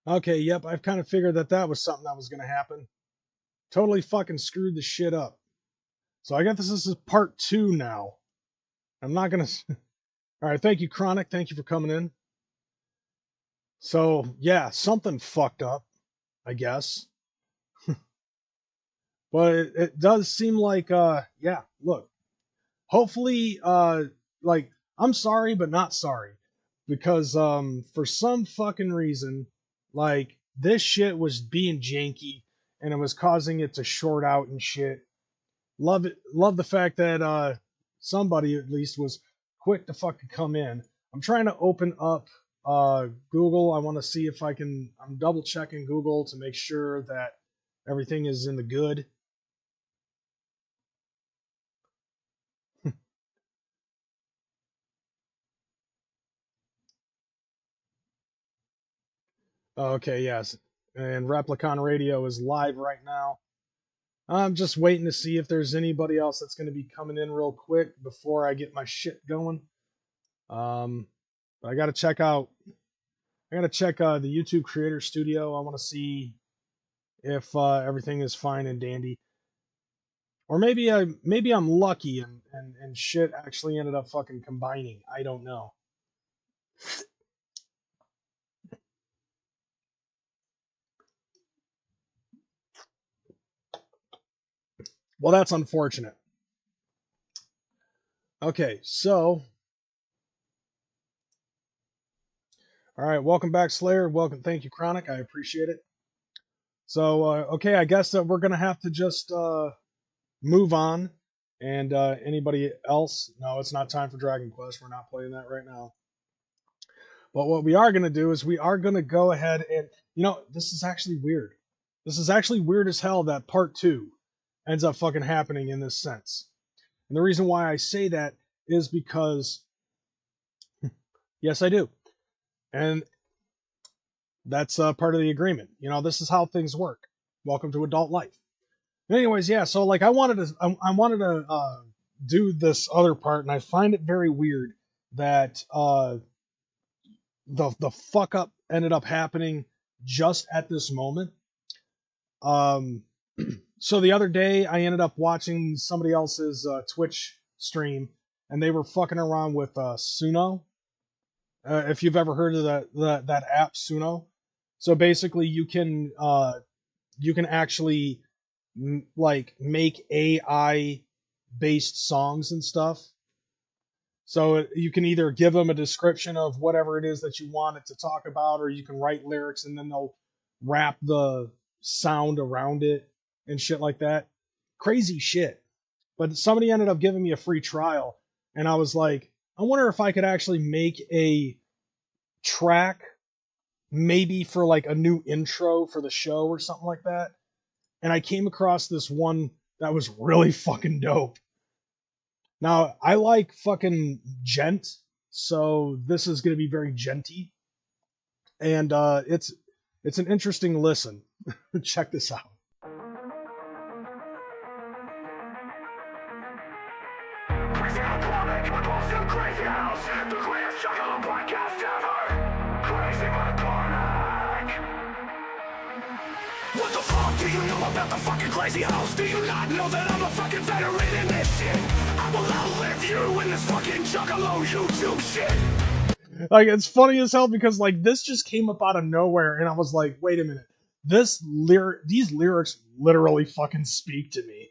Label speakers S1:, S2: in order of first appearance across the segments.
S1: Okay, yep, I've kind of figured that that was something that was going to happen. Totally fucking screwed the shit up. So I guess this is part 2 now. I'm not going to... All right, thank you, Chronic. Thank you for coming in. So, yeah, something fucked up, I guess. But it does seem like, yeah, look. Hopefully, like, I'm sorry, but not sorry. Because, for some fucking reason, like, this shit was being janky and it was causing it to short out and shit. Love it. Love the fact that, somebody at least was quick to fucking come in. I'm trying to open up, Google. I want to see if I can, I'm double checking Google to make sure that everything is in the good. Okay, yes. And Replicon Radio is live right now. I'm just waiting to see if there's anybody else that's going to be coming in real quick before I get my shit going. But I got to check out. I got to check the YouTube Creator Studio. I want to see if everything is fine and dandy. Or maybe I'm lucky and shit actually ended up fucking combining. I don't know. Well, that's unfortunate. Okay, so all right, welcome back, Slayer. Welcome, thank you, Chronic. I appreciate it. So, okay, I guess that we're gonna have to just move on. And anybody else? No, it's not time for Dragon Quest. We're not playing that right now. But what we are gonna do is we are gonna go ahead and this is actually weird. This is actually weird as hell that part 2 ends up fucking happening in this sense. And the reason why I say that is because yes, I do. And that's part of the agreement. This is how things work. Welcome to adult life. Anyways, yeah. So like, I wanted to do this other part, and I find it very weird that the fuck up ended up happening just at this moment. Um, so the other day, I ended up watching somebody else's Twitch stream, and they were fucking around with Suno. If you've ever heard of that app Suno, so basically you can actually like make AI based songs and stuff. So you can either give them a description of whatever it is that you want it to talk about, or you can write lyrics and then they'll wrap the sound around it and shit like that. Crazy shit. But somebody ended up giving me a free trial, and I was like, I wonder if I could actually make a track maybe for like a new intro for the show or something like that. And I came across this one that was really fucking dope. Now, I like fucking gent, so this is going to be very genty. And it's an interesting listen. Check this out. Kreyz House, the greatest juggler podcast ever. Crazy McCormick. What the fuck do you know about the fucking Kreyz House? Do you not know that I'm a fucking veteran in this shit? I will outlive you in this fucking juggalo YouTube shit. Like, it's funny as hell because like this just came up out of nowhere, and I was like, wait a minute, these lyrics literally fucking speak to me.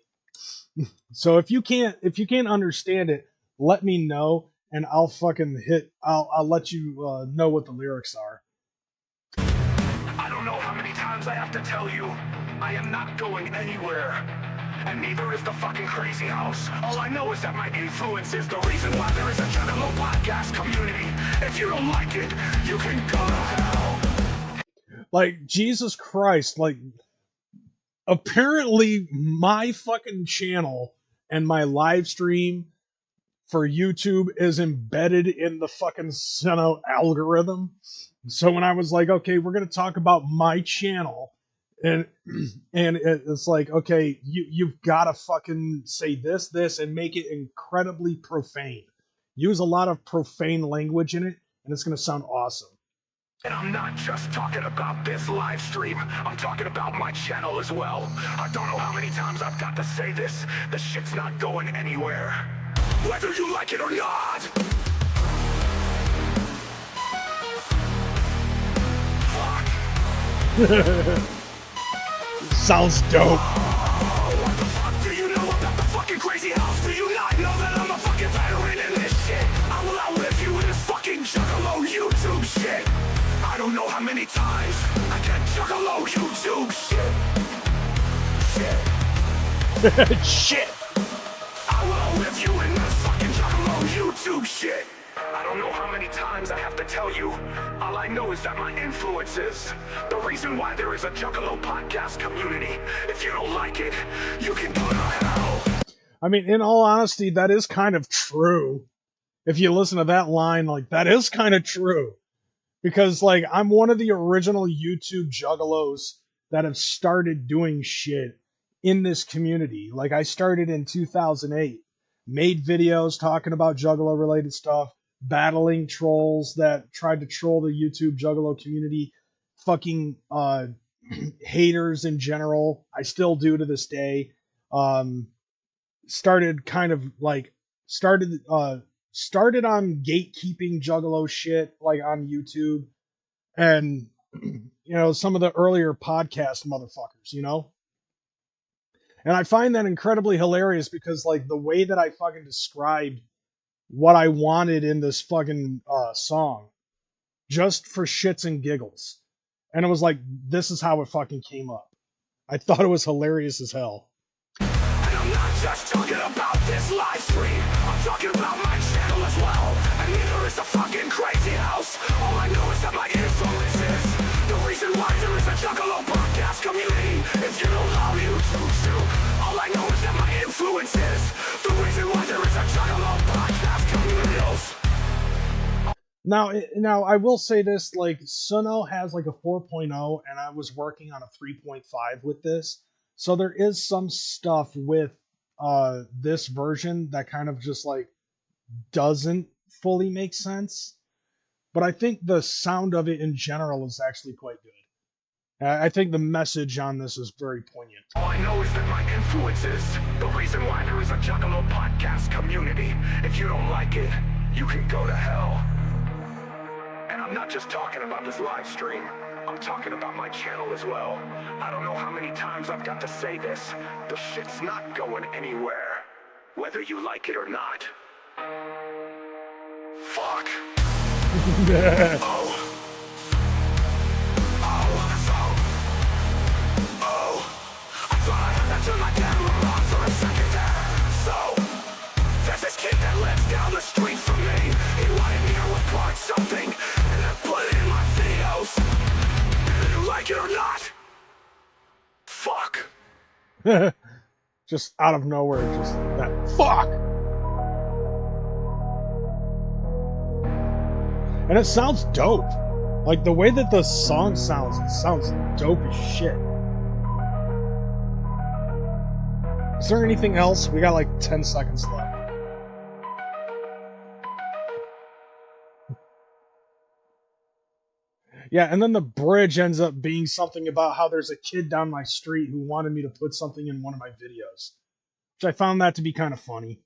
S1: So if you can't understand it, let me know, and I'll fucking I'll let you know what the lyrics are. I don't know how many times I have to tell you, I am not going anywhere. And neither is the fucking Kreyz House. All I know is that my influence is the reason why there is a Juggalo podcast community. If you don't like it, you can go to hell. Like, Jesus Christ, like, apparently my fucking channel and my live stream for YouTube is embedded in the fucking Seno algorithm. So when I was like, okay, we're going to talk about my channel, and it's like, okay, you've got to fucking say this and make it incredibly profane. Use a lot of profane language in it, and it's going to sound awesome.
S2: And I'm not just talking about this live stream, I'm talking about my channel as well. I don't know how many times I've got to say this, the shit's not going anywhere, whether you like it or not. Fuck.
S1: Sounds dope.
S2: Oh, what the fuck do you know about the fucking Kreyz House? Do you not know that I'm a fucking veteran in this shit? I will outlive you in this fucking juggalo YouTube shit. I don't know how many times I can juggalo YouTube shit.
S1: Shit.
S2: I will outlive you in this fucking juggalo YouTube shit. I don't know how many times I have to tell you. All I know is that my influences, the reason why there is a juggalo podcast community. If you don't like it, you can go to hell.
S1: I mean, in all honesty, that is kind of true. If you listen to that line, like, that is kind of true. Because, like, I'm one of the original YouTube juggalos that have started doing shit in this community. Like, I started in 2008, made videos talking about juggalo-related stuff, battling trolls that tried to troll the YouTube juggalo community, fucking haters in general. I still do to this day. Started on gatekeeping juggalo shit, like, on YouTube, and some of the earlier podcast motherfuckers. And I find that incredibly hilarious because, like, the way that I fucking described what I wanted in this fucking song, just for shits and giggles, and it was like, this is how it fucking came up. I thought it was hilarious as hell.
S2: And I'm not just talking about this live stream, I'm talking about my channel as well. And neither is the fucking Kreyz House. All I know is that my influence is the reason why there is a juggalo podcast community. If you don't know YouTube too, all I know is that my influence is the reason why there is a juggalo podcast community.
S1: Now I will say this, like, Suno has like a 4.0, and I was working on a 3.5 with this. So there is some stuff with this version that kind of just, like, doesn't fully make sense. But I think the sound of it in general is actually quite good. I think the message on this is very poignant.
S2: All I know is that my influence is the reason why there is a juggalo podcast community. If you don't like it, you can go to hell. And I'm not just talking about this live stream, I'm talking about my channel as well. I don't know how many times I've got to say this, the shit's not going anywhere, whether you like it or not. Fuck. Oh. I thought I had to turn my camera on for a second there. So, there's this kid that lives down the street from me. He wanted me to record something and then put it in my videos. Whether you like it or not. Fuck.
S1: Just out of nowhere, just that fuck. And it sounds dope. Like, the way that the song sounds, it sounds dope as shit. Is there anything else? We got like 10 seconds left. Yeah, and then the bridge ends up being something about how there's a kid down my street who wanted me to put something in one of my videos. Which I found that to be kind of funny.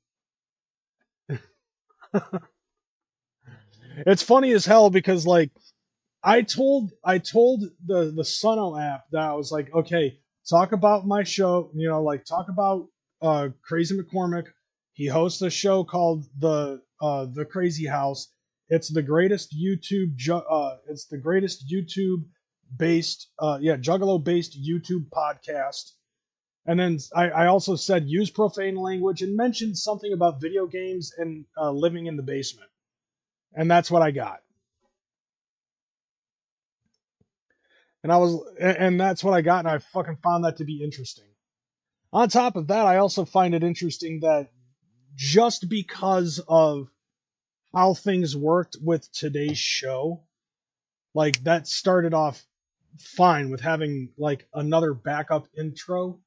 S1: It's funny as hell because, like, I told the Suno app that I was like, okay, talk about my show, like, talk about Crazy McCormick. He hosts a show called the Kreyz House. It's the greatest YouTube based juggalo based YouTube podcast. And then I also said use profane language and mentioned something about video games and living in the basement. And that's what I got. And that's what I got, and I fucking found that to be interesting. On top of that, I also find it interesting that just because of how things worked with today's show, like, that started off fine with having, like, another backup intro.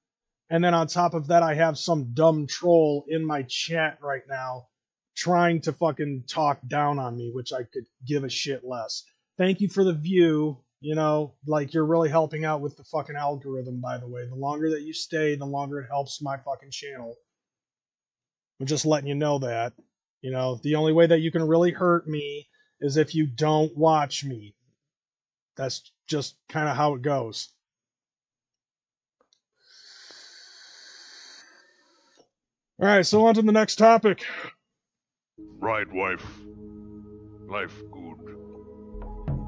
S1: And then on top of that, I have some dumb troll in my chat right now trying to fucking talk down on me, which I could give a shit less. Thank you for the view. You know, like, you're really helping out with the fucking algorithm, by the way. The longer that you stay, the longer it helps my fucking channel. I'm just letting you know that. You know, the only way that you can really hurt me is if you don't watch me. That's just kind of how it goes. All right, so on to the next topic.
S3: Right, wife. Life good.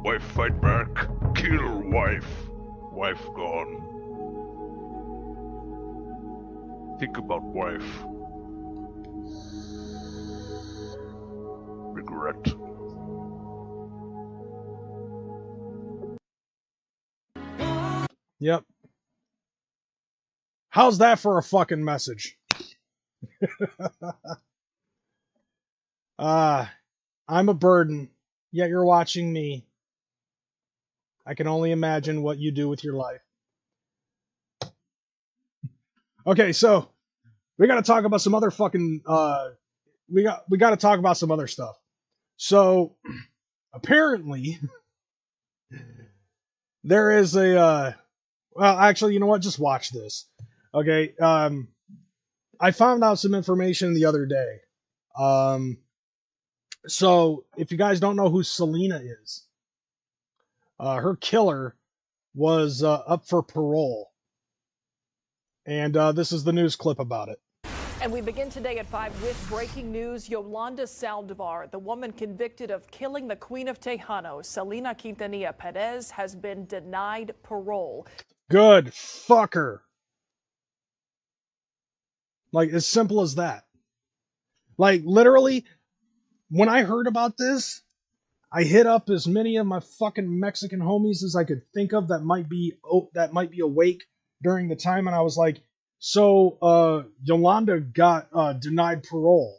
S3: Wife fight back. Kill wife. Wife gone. Think about wife. Regret.
S1: Yep. How's that for a fucking message? I'm a burden, yet you're watching me. I can only imagine what you do with your life. Okay, so we got to talk about some other fucking we got to talk about some other stuff. So apparently there is a well, actually, you know what? Just watch this. Okay, I found out some information the other day. So if you guys don't know who Selena is, her killer was up for parole. And this is the news clip about it.
S4: And we begin today at 5 with breaking news. Yolanda Saldivar, the woman convicted of killing the Queen of Tejano, Selena Quintanilla Perez, has been denied parole.
S1: Good. Fuck her. Like, as simple as that. Like, literally, when I heard about this, I hit up as many of my fucking Mexican homies as I could think of that might be awake during the time, and I was like, so Yolanda got denied parole,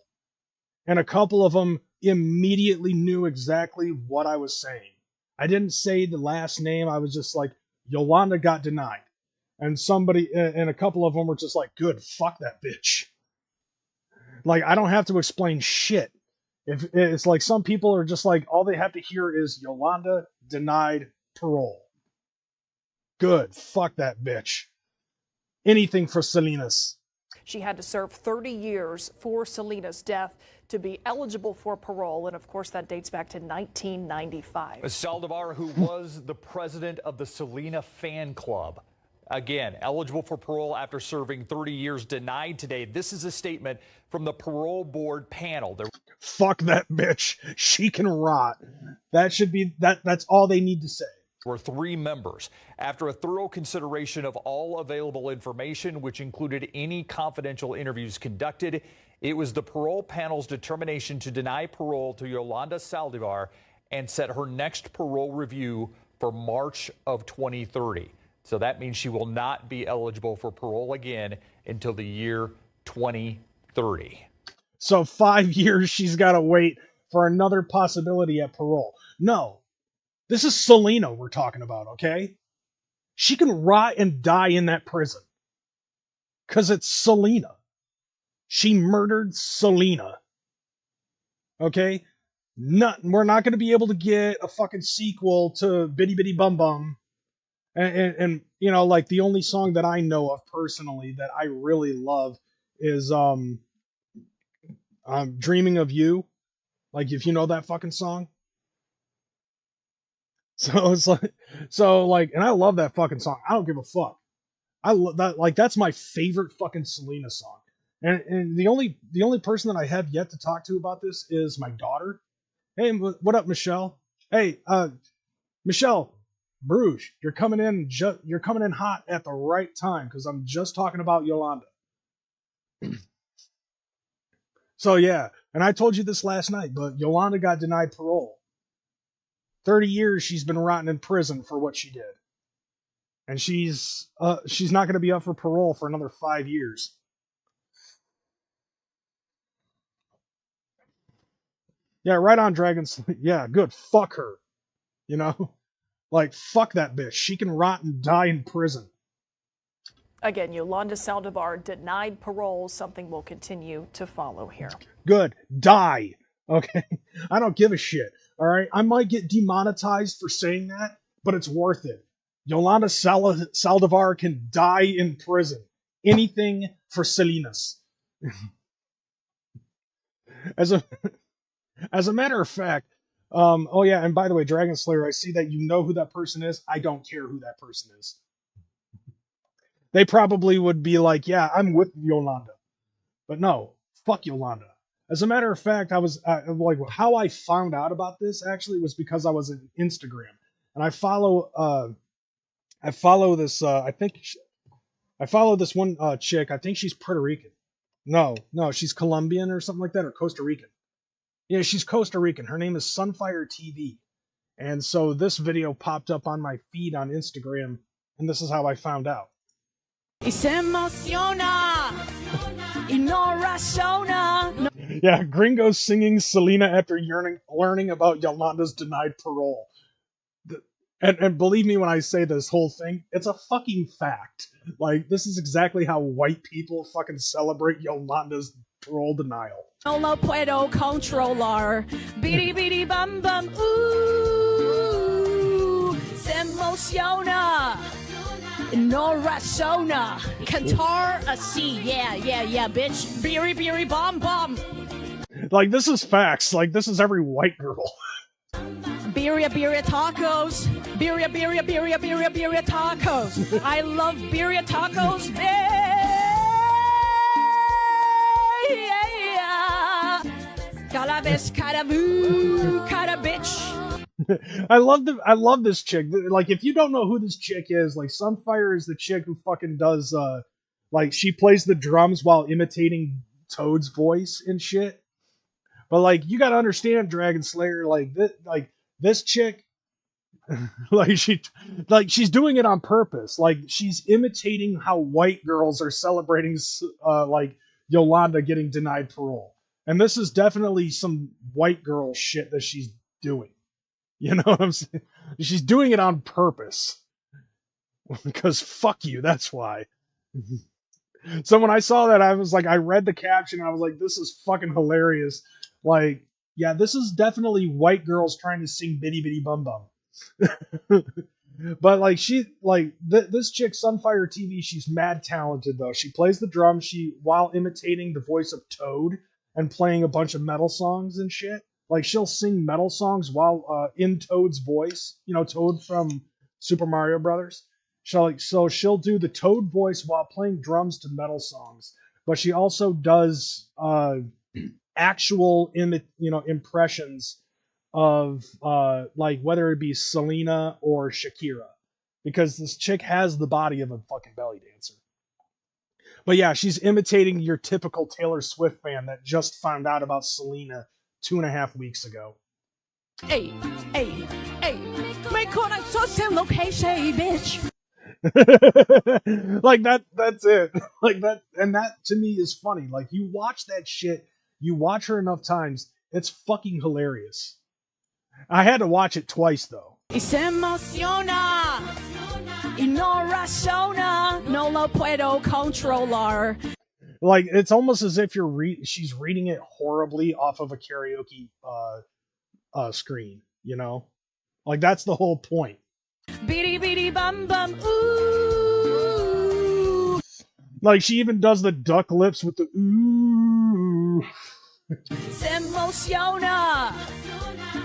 S1: and a couple of them immediately knew exactly what I was saying. I didn't say the last name. I was just like, Yolanda got denied, and a couple of them were just like, good, fuck that bitch. Like, I don't have to explain shit. If it's like, some people are just like, all they have to hear is Yolanda denied parole. Good, fuck that bitch. Anything for Selena's.
S4: She had to serve 30 years for Selena's death to be eligible for parole, and of course that dates back to 1995.
S5: Saldivar, who was the president of the Selena fan club, again, eligible for parole after serving 30 years, denied today. This is a statement from the parole board panel.
S1: Fuck that bitch. She can rot. That should be, that's all they need to say.
S5: Were 3 members. After a thorough consideration of all available information, which included any confidential interviews conducted, it was the parole panel's determination to deny parole to Yolanda Saldivar and set her next parole review for March of 2030. So that means she will not be eligible for parole again until the year 2030.
S1: So 5 years she's got to wait for another possibility at parole. No. This is Selena we're talking about, okay? She can rot and die in that prison. Because it's Selena. She murdered Selena. Okay? We're not going to be able to get a fucking sequel to Bitty Bitty Bum Bum. And you know, like, the only song that I know of personally that I really love is Dreaming of You. Like, if you know that fucking song. So it's like, and I love that fucking song. I don't give a fuck. I love that. Like, that's my favorite fucking Selena song. And the only person that I have yet to talk to about this is my daughter. Hey, what up, Michelle? Hey, Michelle, Bruges, you're coming in hot at the right time, because I'm just talking about Yolanda. So yeah, and I told you this last night, but Yolanda got denied parole. 30 years she's been rotting in prison for what she did. And she's not going to be up for parole for another 5 years. Yeah, right on, Dragons. Yeah, good. Fuck her. You know? Like, fuck that bitch. She can rot and die in prison.
S4: Again, Yolanda Saldivar denied parole. Something will continue to follow here.
S1: Good. Die. Okay? I don't give a shit. All right, I might get demonetized for saying that, but it's worth it. Yolanda Saldivar can die in prison. Anything for Salinas. As a matter of fact, oh yeah, and by the way, Dragon Slayer, I see that you know who that person is. I don't care who that person is. They probably would be like, yeah, I'm with Yolanda. But no, fuck Yolanda. As a matter of fact, I was like, how I found out about this actually was because I was on Instagram, and I follow this. I follow this one chick. I think she's Puerto Rican. No, she's Colombian or something like that, or Costa Rican. Yeah, she's Costa Rican. Her name is Sunfire TV, and so this video popped up on my feed on Instagram, and this is how I found out.
S6: Y se emociona y no razona.
S1: Yeah, gringos singing Selena after learning about Yolanda's denied parole. And believe me when I say this whole thing, it's a fucking fact. Like, this is exactly how white people fucking celebrate Yolanda's parole denial.
S6: No lo puedo controlar. Bidi bidi bum bum. Ooh, se emociona. No razona. Cantar así. Yeah, bitch. Beery beery bomb bomb.
S1: Like, this is facts. Like, this is every white girl.
S6: Birria tacos. Birria tacos. I love birria tacos. Cada vez, cada boo, cada bitch.
S1: I love this chick. Like, if you don't know who this chick is, like, Sunfire is the chick who fucking does like, she plays the drums while imitating Toad's voice and shit. But like, you gotta understand, Dragon Slayer, this chick, she's doing it on purpose. Like, she's imitating how white girls are celebrating like Yolanda getting denied parole. And this is definitely some white girl shit that she's doing. You know what I'm saying? She's doing it on purpose. Because fuck you, that's why. So when I saw that, I was like, I read the caption, and I was like, this is fucking hilarious. Like, yeah, this is definitely white girls trying to sing Bitty Bitty Bum Bum. But like, this chick, Sunfire TV, she's mad talented though. She plays the drums, while imitating the voice of Toad and playing a bunch of metal songs and shit. Like, she'll sing metal songs while in Toad's voice. You know, Toad from Super Mario Brothers. So she'll do the Toad voice while playing drums to metal songs. But she also does actual impressions of like, whether it be Selena or Shakira, because this chick has the body of a fucking belly dancer. But yeah, she's imitating your typical Taylor Swift fan that just found out about Selena 2.5 weeks ago.
S6: Hey, me corazón se enloquece, bitch.
S1: Like, that's it. Like, that to me is funny. Like, you watch that shit, you watch her enough times, it's fucking hilarious. I had to watch it twice though.
S6: Y se emociona y no razona. No lo puedo controlar.
S1: Like, it's almost as if she's reading it horribly off of a karaoke screen, you know? Like, that's the whole point.
S6: Beady beady bum bum ooh.
S1: Like, she even does the duck lips with the ooh.
S6: Se emociona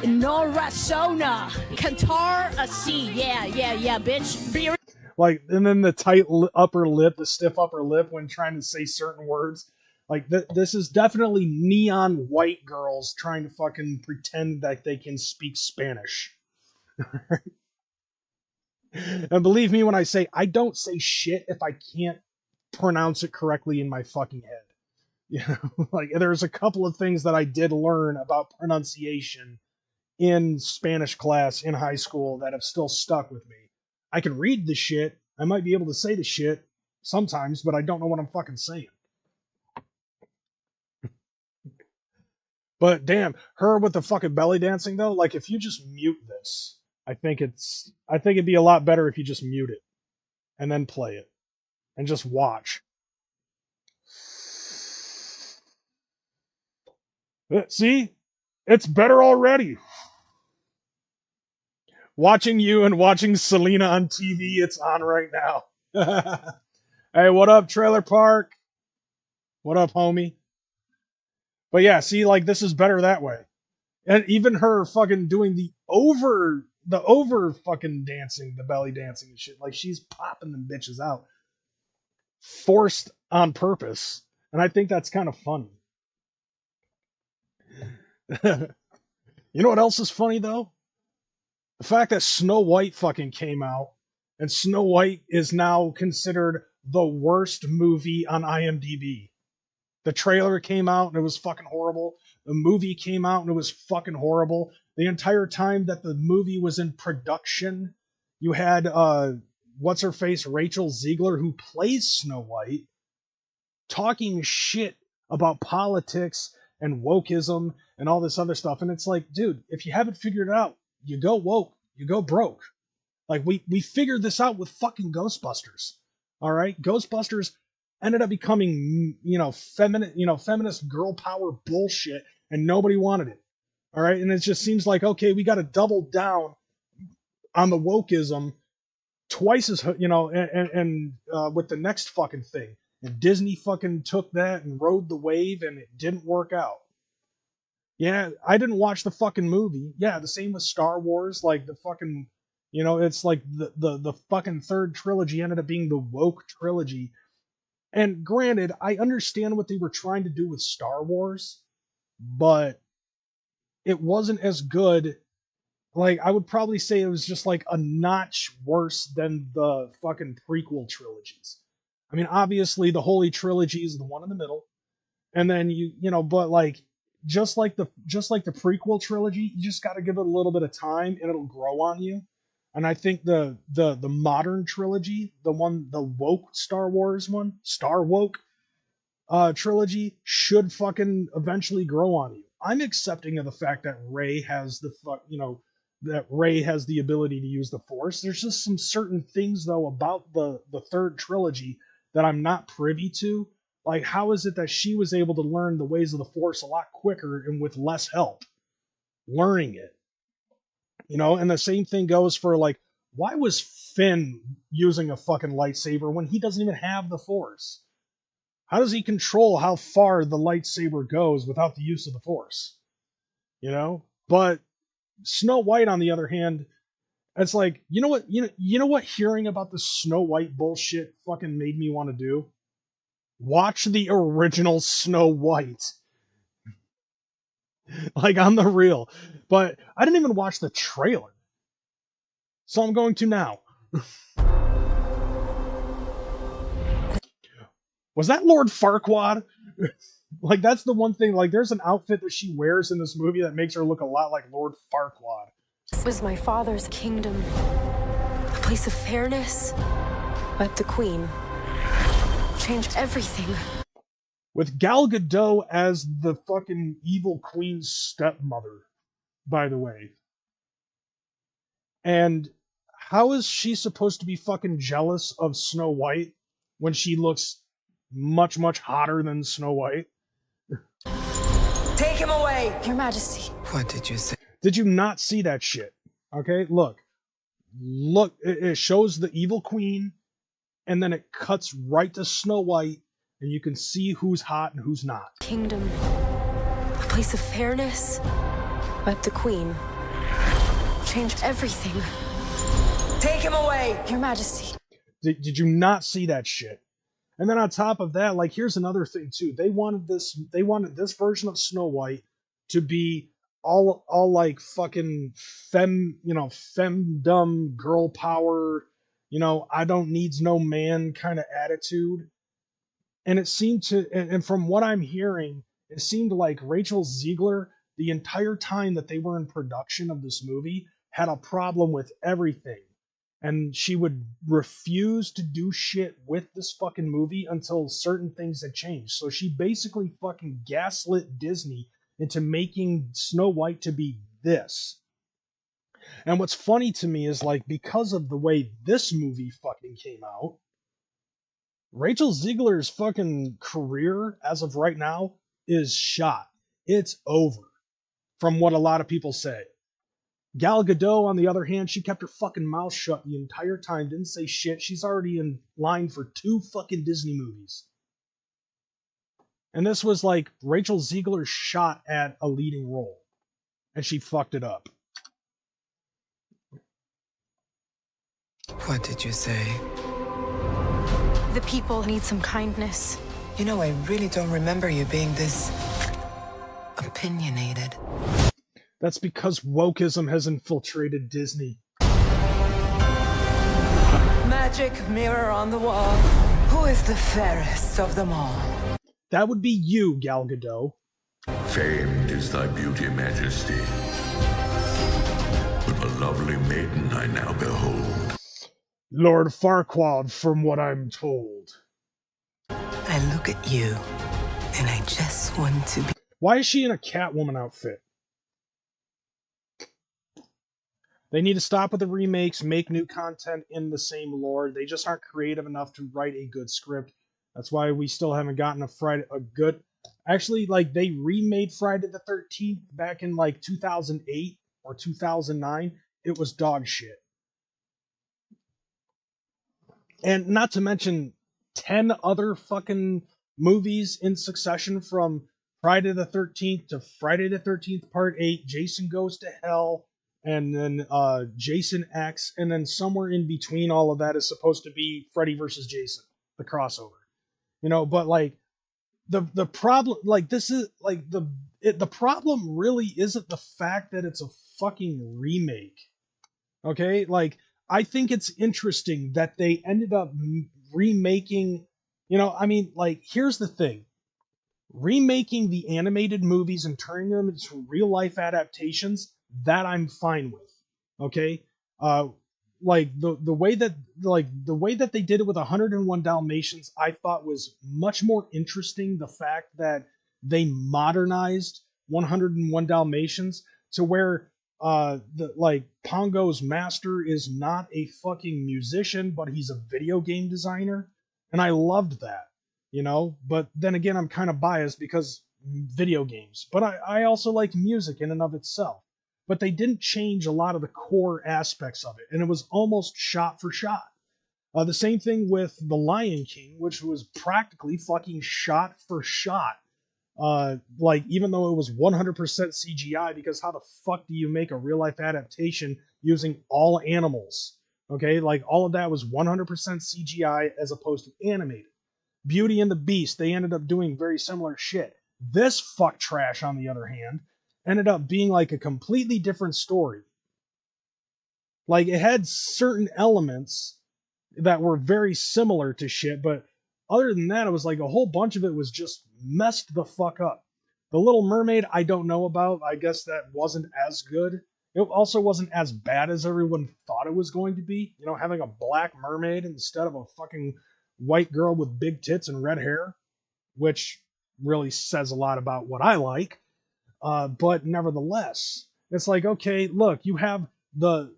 S6: no razona. Cantar así. Yeah, bitch. Beer.
S1: Like, and then the tight upper lip, the stiff upper lip when trying to say certain words. Like, this is definitely neon white girls trying to fucking pretend that they can speak Spanish. And believe me when I say, I don't say shit if I can't pronounce it correctly in my fucking head. You know, like, there's a couple of things that I did learn about pronunciation in Spanish class in high school that have still stuck with me. I can read the shit, I might be able to say the shit sometimes, but I don't know what I'm fucking saying. But damn, her with the fucking belly dancing though, like, if you just mute this, I think it'd be a lot better if you just mute it and then play it and just watch. See? It's better already. Watching you and watching Selena on TV, it's on right now. Hey, what up, Trailer Park? What up, homie? But yeah, see, like, this is better that way. And even her fucking doing the over fucking dancing, the belly dancing and shit. Like, she's popping them bitches out. Forced on purpose. And I think that's kind of funny. You know what else is funny, though? The fact that Snow White fucking came out, and Snow White is now considered the worst movie on IMDb. The trailer came out and it was fucking horrible. The movie came out and it was fucking horrible. The entire time that the movie was in production, you had what's her face, Rachel Ziegler, who plays Snow White, talking shit about politics and wokeism and all this other stuff. And it's like, dude, if you haven't figured it out, you go woke, you go broke. Like, we figured this out with fucking Ghostbusters. All right? Ghostbusters ended up becoming, feminist girl power bullshit, and nobody wanted it. All right? And it just seems like, okay, we got to double down on the wokeism twice as, and with the next fucking thing. And Disney fucking took that and rode the wave, and it didn't work out. Yeah, I didn't watch the fucking movie. Yeah, the same with Star Wars. Like, the fucking, it's like the fucking third trilogy ended up being the woke trilogy. And granted, I understand what they were trying to do with Star Wars, but it wasn't as good. Like, I would probably say it was just like a notch worse than the fucking prequel trilogies. I mean, obviously the Holy Trilogy is the one in the middle. And then but like, just like the prequel trilogy, you just got to give it a little bit of time and it'll grow on you. And I think the modern trilogy, the woke Star Wars one, Star Woke trilogy, should fucking eventually grow on you. I'm accepting of the fact that Rey has that Rey has the ability to use the Force. There's just some certain things though about the third trilogy that I'm not privy to. Like, how is it that she was able to learn the ways of the Force a lot quicker and with less help learning it? And the same thing goes for, like, why was Finn using a fucking lightsaber when he doesn't even have the Force? How does he control how far the lightsaber goes without the use of the Force? But Snow White, on the other hand, it's like, you know what hearing about the Snow White bullshit fucking made me want to do? Watch the original Snow White. Like, on the real. But I didn't even watch the trailer. So I'm going to now. Was that Lord Farquaad? Like, that's the one thing. Like, there's an outfit that she wears in this movie that makes her look a lot like Lord Farquaad.
S7: This was my father's kingdom. A place of fairness. But the Queen changed everything.
S1: With Gal Gadot as the fucking evil queen's stepmother, by the way. And how is she supposed to be fucking jealous of Snow White when she looks much, much hotter than Snow White?
S8: Take him away!
S7: Your Majesty.
S8: What did you say?
S1: Did you not see that shit? Okay, look, it shows the evil queen, and then it cuts right to Snow White, and you can see who's hot and who's not.
S7: Kingdom. A place of fairness. But the Queen changed everything.
S8: Take him away!
S7: Your Majesty.
S1: Did you not see that shit? And then on top of that, like, here's another thing too. They wanted this version of Snow White to be all like fucking femdom, girl power, I don't needs no man kind of attitude. And it seemed to, and from what I'm hearing, it seemed like Rachel Ziegler, the entire time that they were in production of this movie, had a problem with everything. And she would refuse to do shit with this fucking movie until certain things had changed. So she basically fucking gaslit Disney into making Snow White to be this. And what's funny to me is, like, because of the way this movie fucking came out, Rachel Ziegler's fucking career, as of right now, is shot. It's over, from what a lot of people say. Gal Gadot, on the other hand, she kept her fucking mouth shut the entire time, didn't say shit. She's already in line for 2 fucking Disney movies. And this was like Rachel Ziegler's shot at a leading role. And she fucked it up.
S8: What did you say?
S7: The people need some kindness.
S8: You know, I really don't remember you being this opinionated.
S1: That's because wokeism has infiltrated Disney.
S8: Magic mirror on the wall. Who is the fairest of them all?
S1: That would be you, Gal Gadot.
S9: Famed is thy beauty, majesty. But a lovely maiden I now behold.
S1: Lord Farquaad, from what I'm told.
S8: I look at you, and I just want to be...
S1: Why is she in a Catwoman outfit? They need to stop with the remakes, make new content in the same lore. They just aren't creative enough to write a good script. That's why we still haven't gotten a good... Actually, like, they remade Friday the 13th back in, like, 2008 or 2009. It was dog shit. And not to mention 10 other fucking movies in succession, from Friday the 13th to Friday the 13th Part 8, Jason Goes to Hell, and then Jason X, and then somewhere in between all of that is supposed to be Freddy versus Jason, the crossover. You know, but like the problem, like this is like the problem really isn't the fact that it's a fucking remake. Okay, like I think it's interesting that they ended up remaking. You know, I mean, like here's the thing: remaking the animated movies and turning them into real life adaptations, that I'm fine with. Okay, like the way that they did it with 101 Dalmatians, I thought was much more interesting. The fact that they modernized 101 Dalmatians to where Pongo's master is not a fucking musician, but he's a video game designer, and I loved that. You know, but then again, I'm kind of biased because video games, but I also like music in and of itself. But they didn't change a lot of the core aspects of it, and it was almost shot for shot. The same thing with The Lion King, which was practically fucking shot for shot. Like, even though it was 100% CGI, because how the fuck do you make a real-life adaptation using all animals? Okay, like, all of that was 100% CGI as opposed to animated. Beauty and the Beast, they ended up doing very similar shit. This fuck trash, on the other hand, ended up being like a completely different story. Like, it had certain elements that were very similar to shit, but other than that, it was like a whole bunch of it was just messed the fuck up. The Little Mermaid, I don't know about. I guess that wasn't as good. It also wasn't as bad as everyone thought it was going to be. You know, having a black mermaid instead of a fucking white girl with big tits and red hair, which really says a lot about what I like. But nevertheless, it's like, okay, look, you have the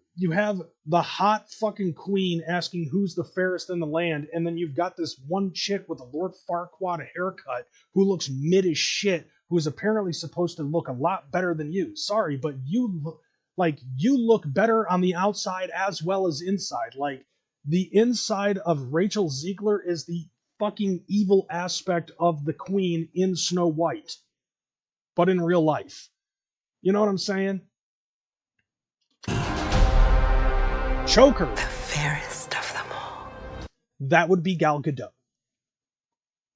S1: hot fucking queen asking who's the fairest in the land, and then you've got this one chick with a Lord Farquaad haircut who looks mid as shit, who is apparently supposed to look a lot better than you. Sorry, but you look better on the outside as well as inside. Like, the inside of Rachel Ziegler is the fucking evil aspect of the queen in Snow White, but in real life. You know what I'm saying? Choker.
S8: The fairest of them all.
S1: That would be Gal Gadot.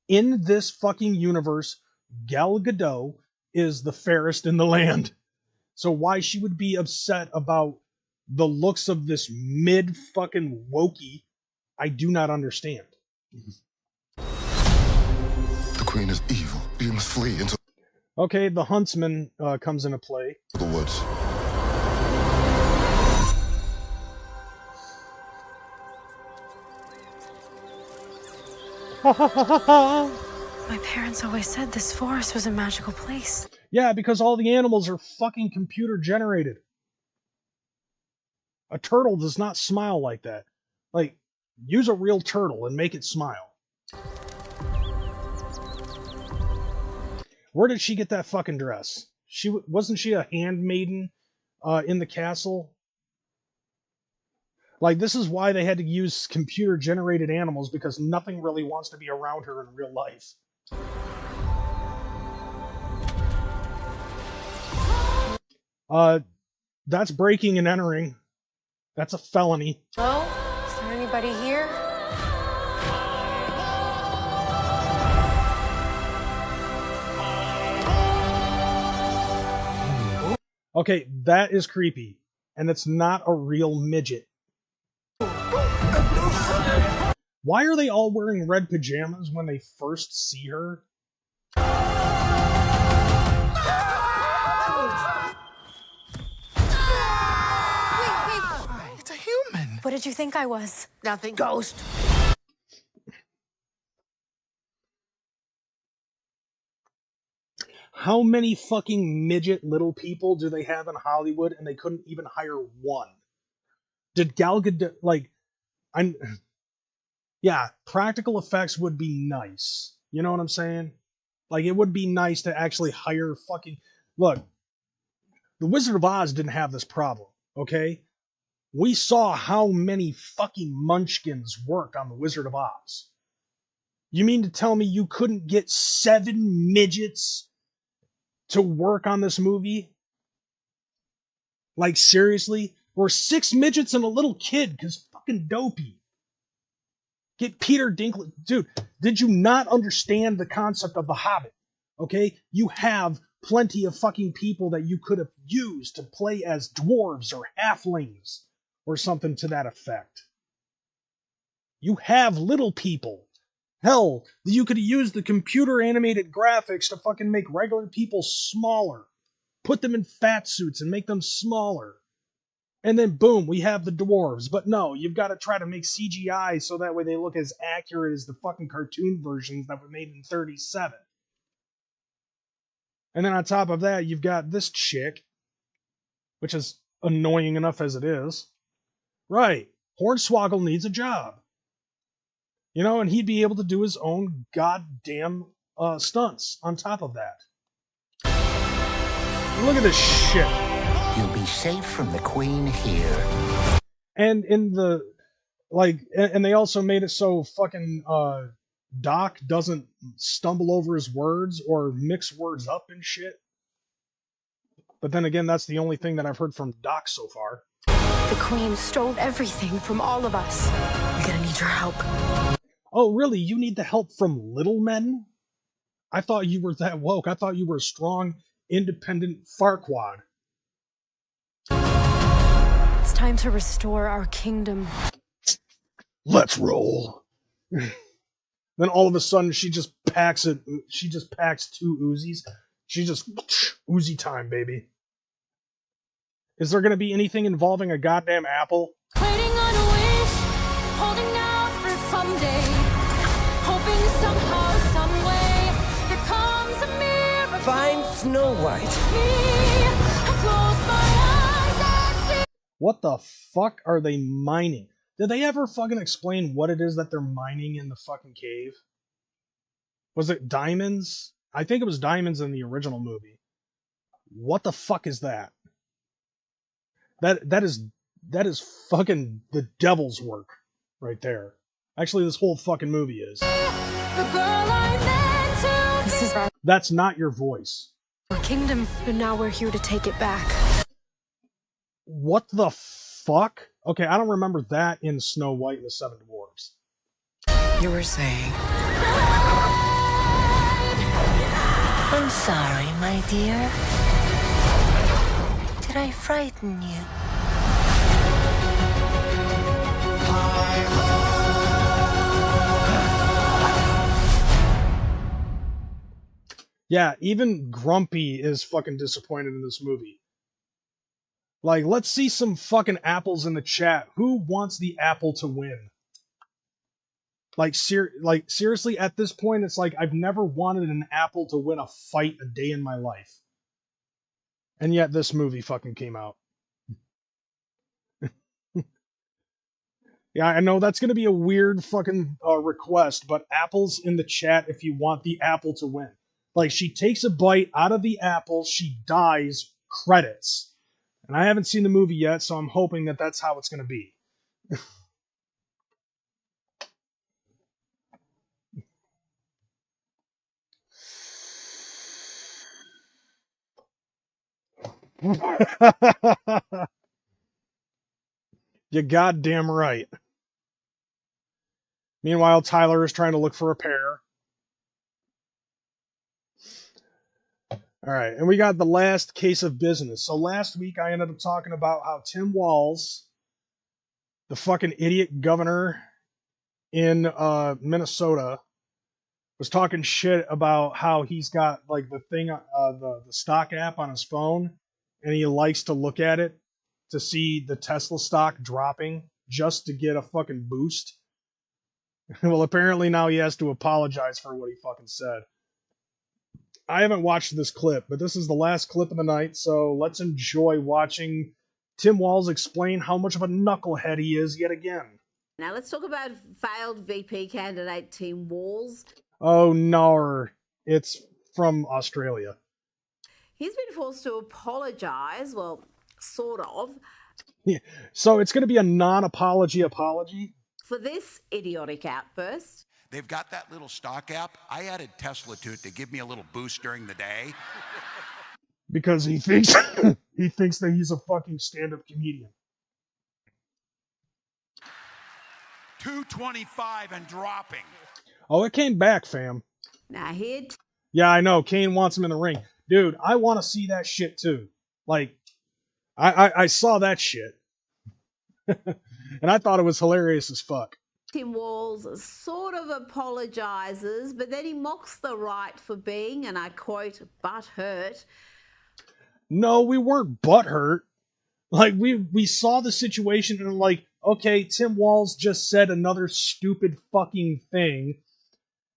S1: In this fucking universe, Gal Gadot is the fairest in the land. So why she would be upset about the looks of this mid fucking wokey, I do not understand.
S10: The queen is evil. You must flee into
S1: Okay, the huntsman comes into play.
S10: the woods.
S7: My parents always said this forest was a magical place.
S1: Yeah, because all the animals are fucking computer generated. A turtle does not smile like that. Like, use a real turtle and make it smile. Where did she get that fucking dress? Wasn't she a handmaiden in the castle. Like, this is why they had to use computer-generated animals, because nothing really wants to be around her in real life. That's breaking and entering. That's a felony.
S7: Oh, is there anybody here?
S1: Okay, that is creepy. And it's not a real midget. Why are they all wearing red pajamas when they first see her?
S8: It's a human.
S7: What did you think I was?
S8: Nothing. Ghost.
S1: How many fucking midget little people do they have in Hollywood, and they couldn't even hire one? Did Gal Gadot, like, yeah, practical effects would be nice. You know what I'm saying? Like, it would be nice to actually hire fucking... Look, The Wizard of Oz didn't have this problem, okay? We saw how many fucking munchkins work on The Wizard of Oz. You mean to tell me you couldn't get 7 midgets to work on this movie? Like, seriously? Or 6 midgets and a little kid, because fucking dopey. Get Peter Dinklage. Dude, did you not understand the concept of The Hobbit? Okay? You have plenty of fucking people that you could have used to play as dwarves or halflings or something to that effect. You have little people. Hell, you could have used the computer animated graphics to fucking make regular people smaller. Put them in fat suits and make them smaller. And then boom, we have the dwarves. But no, you've got to try to make CGI so that way they look as accurate as the fucking cartoon versions that were made in 37. And then on top of that, you've got this chick, which is annoying enough as it is. Right, Hornswoggle needs a job. You know, and he'd be able to do his own goddamn stunts on top of that. Look at this shit.
S11: You'll be safe from the Queen here.
S1: And in the, like, and they also made it so fucking Doc doesn't stumble over his words or mix words up and shit. But then again, that's the only thing that I've heard from Doc so far.
S7: The Queen stole everything from all of us. We're gonna need your help.
S1: Oh, really? You need the help from little men? I thought you were that woke. I thought you were a strong, independent Farquaad.
S7: It's time to restore our kingdom.
S1: Let's roll. Then all of a sudden, she just packs it. She just packs 2 Uzis. She just Uzi time, baby. Is there going to be anything involving a goddamn apple?
S12: Waiting on a wish, holding out for someday, hoping somehow, some way, there comes a miracle.
S8: Find Snow White.
S12: I close my eyes and see.
S1: What the fuck are they mining? Did they ever fucking explain what it is that they're mining in the fucking cave? Was it diamonds? I think it was diamonds in the original movie. What the fuck is that? That is fucking the devil's work right there. Actually, this whole fucking movie is.
S12: The girl I meant to
S7: This is our
S1: That's not your voice.
S7: kingdom, and now we're here to take it back.
S1: What the fuck? Okay, I don't remember that in Snow White and the Seven Dwarfs.
S8: You were saying.
S11: I'm sorry, my dear. Did I frighten you?
S1: Yeah, even Grumpy is fucking disappointed in this movie. Like, let's see some fucking apples in the chat. Who wants the apple to win? Like, seriously, at this point, it's like, I've never wanted an apple to win a fight a day in my life. And yet this movie fucking came out. Yeah, I know that's going to be a weird fucking request, but apples in the chat if you want the apple to win. Like, she takes a bite out of the apple, she dies, credits. And I haven't seen the movie yet, so I'm hoping that that's how it's going to be. You're goddamn right. Meanwhile, Tyler is trying to look for a pair. All right, and we got the last case of business. So last week I ended up talking about how Tim Walz, the fucking idiot governor in Minnesota, was talking shit about how he's got like the thing, the stock app on his phone, and he likes to look at it to see the Tesla stock dropping just to get a fucking boost. Well, apparently now he has to apologize for what he fucking said. I haven't watched this clip, but this is the last clip of the night, so let's enjoy watching Tim Walz explain how much of a knucklehead he is yet again.
S13: Now let's talk about failed VP candidate Tim Walz.
S1: Oh no, it's from Australia.
S13: He's been forced to apologise, well, sort of.
S1: Yeah. So it's going to be a non-apology apology?
S13: For this idiotic outburst.
S14: They've got that little stock app. I added Tesla to it to give me a little boost during the day.
S1: Because he thinks he thinks that he's a fucking stand-up comedian.
S14: 225 and dropping.
S1: Oh, it came back, fam.
S13: Now here.
S1: Yeah, I know. Kane wants him in the ring. Dude, I want to see that shit too. Like, I saw that shit. And I thought it was hilarious as fuck.
S13: Tim Walz sort of apologises, but then he mocks the right for being, and I quote, butthurt.
S1: No, we weren't butthurt. Like, we saw the situation and like, okay, Tim Walz just said another stupid fucking thing.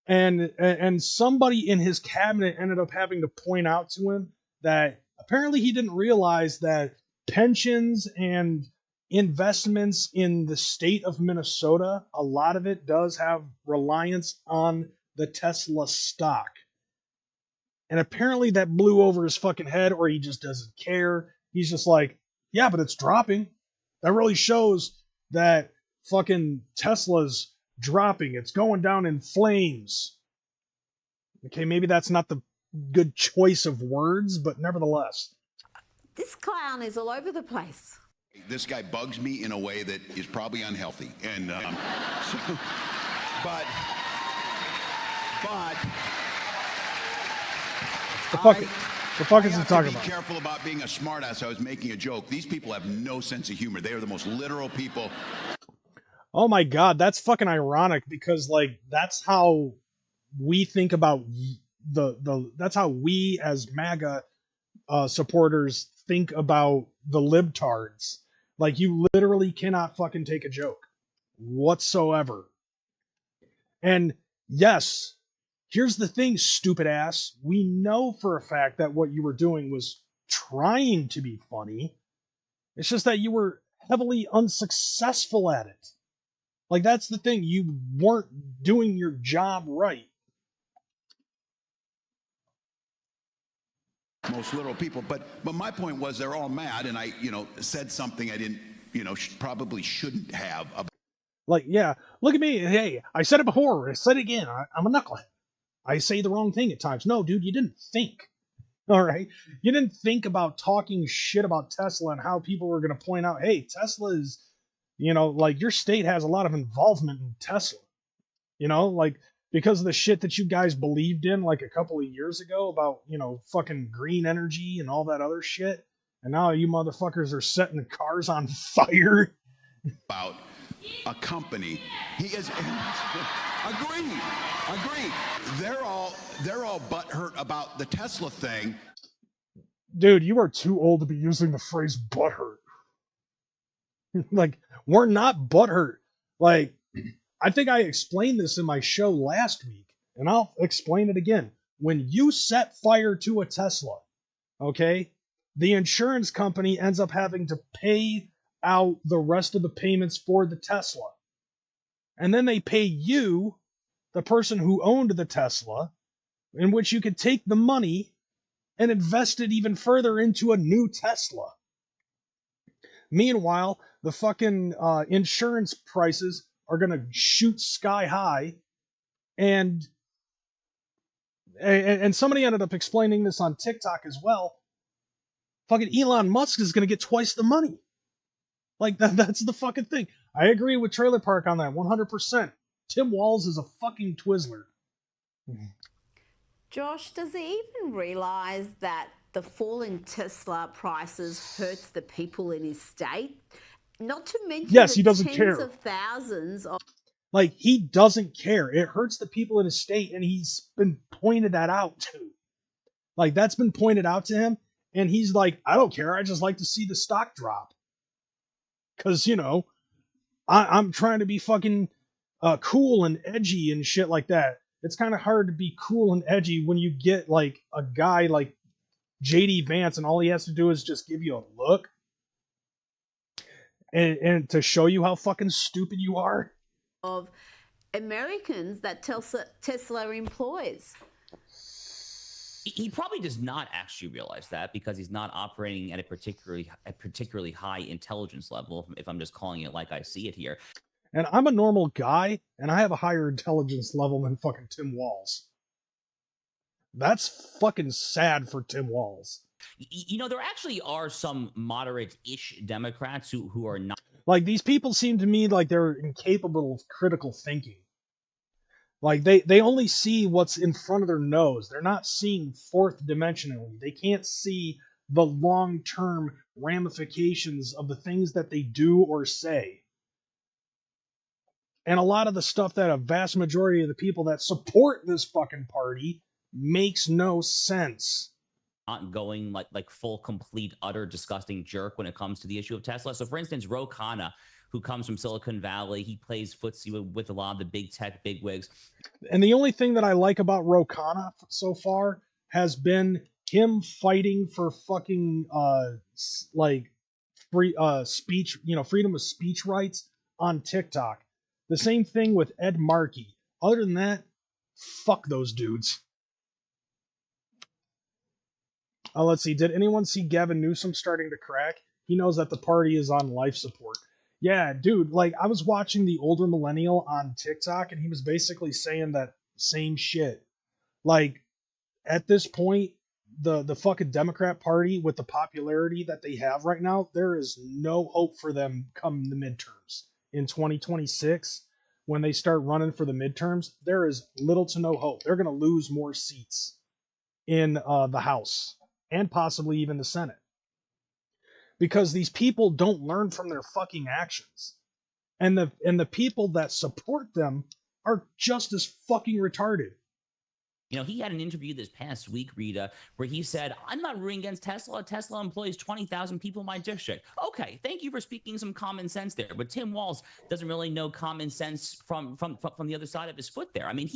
S1: And somebody in his cabinet ended up having to point out to him that apparently he didn't realize that pensions and investments in the state of Minnesota, a lot of it does have reliance on the Tesla stock. And apparently that blew over his fucking head, or he just doesn't care. He's just like, yeah, but it's dropping. That really shows that fucking Tesla's dropping. It's going down in flames. Okay, maybe that's not the good choice of words, but nevertheless.
S13: This clown is all over the place.
S15: This guy bugs me in a way that is probably unhealthy, and but
S1: the fuck is he talking about?
S15: Be careful about being a smartass. I was making a joke. These people have no sense of humor. They are the most literal people.
S1: Oh my god, that's fucking ironic because like that's how we think about that's how we as MAGA supporters think about the libtards. Like, you literally cannot fucking take a joke whatsoever. And yes, here's the thing, stupid ass. We know for a fact that what you were doing was trying to be funny. It's just that you were heavily unsuccessful at it. Like, that's the thing. You weren't doing your job right.
S15: Most literal people, but my point was they're all mad, and I, said something I didn't, probably shouldn't have.
S1: Like, yeah, look at me. Hey, I said it before. I said it again. I'm a knucklehead. I say the wrong thing at times. No, dude, you didn't think. All right, you didn't think about talking shit about Tesla and how people were going to point out, hey, Tesla is, like your state has a lot of involvement in Tesla. Like, because of the shit that you guys believed in like a couple of years ago about, fucking green energy and all that other shit. And now you motherfuckers are setting cars on fire.
S15: About a company. He is agree. They're all butthurt about the Tesla thing.
S1: Dude, you are too old to be using the phrase butthurt. Like, we're not butthurt. Like, I think I explained this in my show last week, and I'll explain it again. When you set fire to a Tesla, okay, the insurance company ends up having to pay out the rest of the payments for the Tesla. And then they pay you, the person who owned the Tesla, in which you could take the money and invest it even further into a new Tesla. Meanwhile, the fucking insurance prices are gonna shoot sky high, and somebody ended up explaining this on TikTok as well. Fucking Elon Musk is gonna get twice the money. Like that's the fucking thing. I agree with Trailer Park on that 100%. Tim Walz is a fucking Twizzler.
S13: Josh, does he even realize that the fall in Tesla prices hurts the people in his state? Not to mention
S1: yes, he
S13: the
S1: doesn't
S13: tens
S1: care.
S13: of thousands of...
S1: Like, he doesn't care. It hurts the people in his state, and he's been pointed that out to. Like, that's been pointed out to him, and he's like, I don't care. I just like to see the stock drop. Because, you know, I'm trying to be fucking cool and edgy and shit like that. It's kind of hard to be cool and edgy when you get, like, a guy like J.D. Vance, and all he has to do is just give you a look. And to show you how fucking stupid you are.
S13: Of Americans that Tesla employs.
S16: He probably does not actually realize that because he's not operating at a particularly high intelligence level, if I'm just calling it like I see it here.
S1: And I'm a normal guy, and I have a higher intelligence level than fucking Tim Walz. That's fucking sad for Tim Walz.
S16: You know, there actually are some moderate-ish Democrats who are not...
S1: Like, these people seem to me like they're incapable of critical thinking. Like, they only see what's in front of their nose. They're not seeing fourth dimensionally. They can't see the long-term ramifications of the things that they do or say. And a lot of the stuff that a vast majority of the people that support this fucking party makes no sense.
S16: Not going like full, complete, utter, disgusting jerk when it comes to the issue of Tesla. So, for instance, Ro Khanna, who comes from Silicon Valley, he plays footsie with a lot of the big tech bigwigs.
S1: And the only thing that I like about Ro Khanna so far has been him fighting for fucking like free speech, you know, freedom of speech rights on TikTok. The same thing with Ed Markey. Other than that, fuck those dudes. Let's see. Did anyone see Gavin Newsom starting to crack? He knows that the party is on life support. Yeah, dude, like, I was watching the older millennial on TikTok, and he was basically saying that same shit. Like, at this point, the fucking Democrat Party, with the popularity that they have right now, there is no hope for them come the midterms. In 2026, when they start running for the midterms, there is little to no hope. They're going to lose more seats in the House, and possibly even the Senate. Because these people don't learn from their fucking actions. And the people that support them are just as fucking retarded.
S16: You know, he had an interview this past week, Rita, where he said, I'm not rooting against Tesla. Tesla employs 20,000 people in my district. Okay, thank you for speaking some common sense there. But Tim Walz doesn't really know common sense from the other side of his foot there. I mean,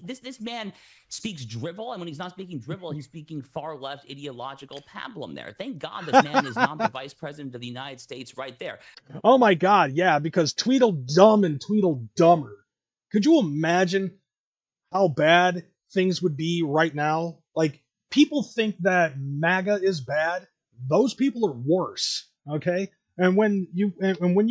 S16: this man speaks drivel, and when he's not speaking drivel, he's speaking far left ideological pablum there. Thank God this man is not the vice president of the United States right there.
S1: Oh my God, yeah, because Tweedledum and Tweedledummer. Could you imagine how bad things would be right now? Like, people think that MAGA is bad. Those people are worse, okay? And when you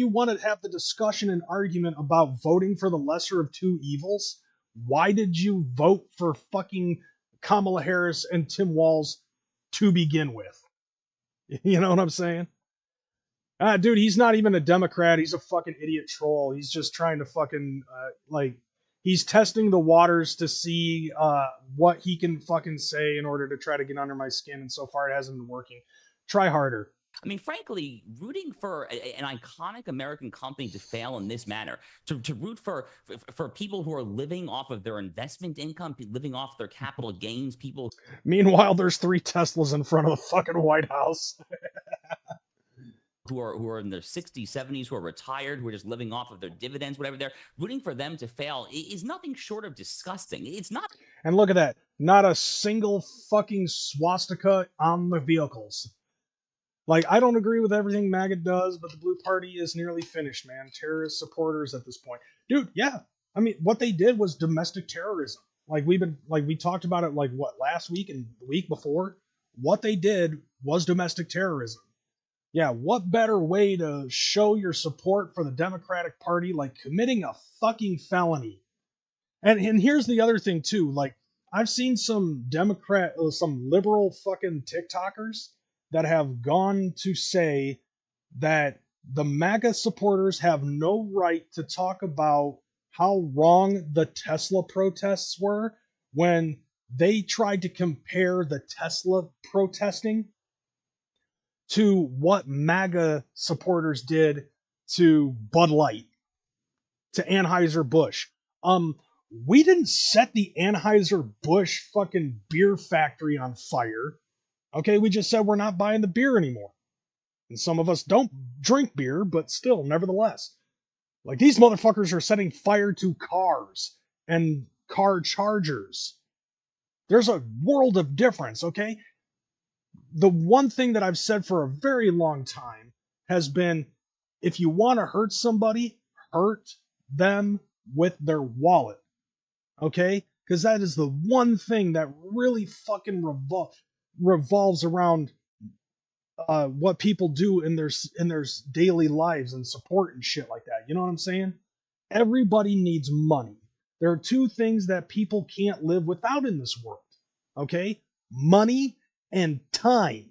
S1: want to have the discussion and argument about voting for the lesser of two evils, why did you vote for fucking Kamala Harris and Tim Walz to begin with? You know what I'm saying? Dude, he's not even a Democrat. He's a fucking idiot troll. He's just trying to fucking, he's testing the waters to see what he can fucking say in order to try to get under my skin, and so far it hasn't been working. Try harder.
S16: I mean, frankly, rooting for an iconic American company to fail in this manner, to root for people who are living off of their investment income, living off their capital gains, people.
S1: Meanwhile, there's 3 Teslas in front of the fucking White House.
S16: who are in their 60s, 70s, who are retired, who are just living off of their dividends, whatever they're rooting for them to fail is nothing short of disgusting. It's not.
S1: And look at that. Not a single fucking swastika on the vehicles. Like, I don't agree with everything MAGA does, but the Blue Party is nearly finished, man. Terrorist supporters at this point. Dude, yeah. I mean, what they did was domestic terrorism. Like, we talked about it, like, what, last week and the week before? What they did was domestic terrorism. Yeah, what better way to show your support for the Democratic Party like committing a fucking felony? And here's the other thing too, like I've seen some some liberal fucking TikTokers that have gone to say that the MAGA supporters have no right to talk about how wrong the Tesla protests were when they tried to compare the Tesla protesting to what MAGA supporters did to Bud Light, to Anheuser-Busch. We didn't set the Anheuser-Busch fucking beer factory on fire. Okay, we just said we're not buying the beer anymore. And some of us don't drink beer, but still, nevertheless. Like, these motherfuckers are setting fire to cars and car chargers. There's a world of difference, okay? The one thing that I've said for a very long time has been, if you want to hurt somebody, hurt them with their wallet. Okay? Because that is the one thing that really fucking revolves around what people do in their daily lives and support and shit like that. You know what I'm saying? Everybody needs money. There are two things that people can't live without in this world. Okay? Money and time.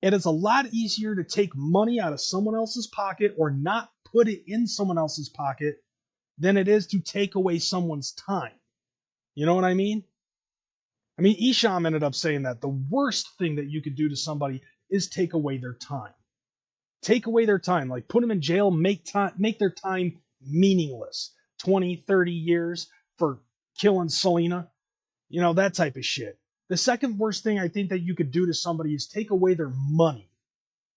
S1: It is a lot easier to take money out of someone else's pocket or not put it in someone else's pocket than it is to take away someone's time. You know what I mean? I mean, Isham ended up saying that the worst thing that you could do to somebody is take away their time. Take away their time. Like, put them in jail, make their time meaningless. 20, 30 years for killing Selena. You know, that type of shit. The second worst thing I think that you could do to somebody is take away their money.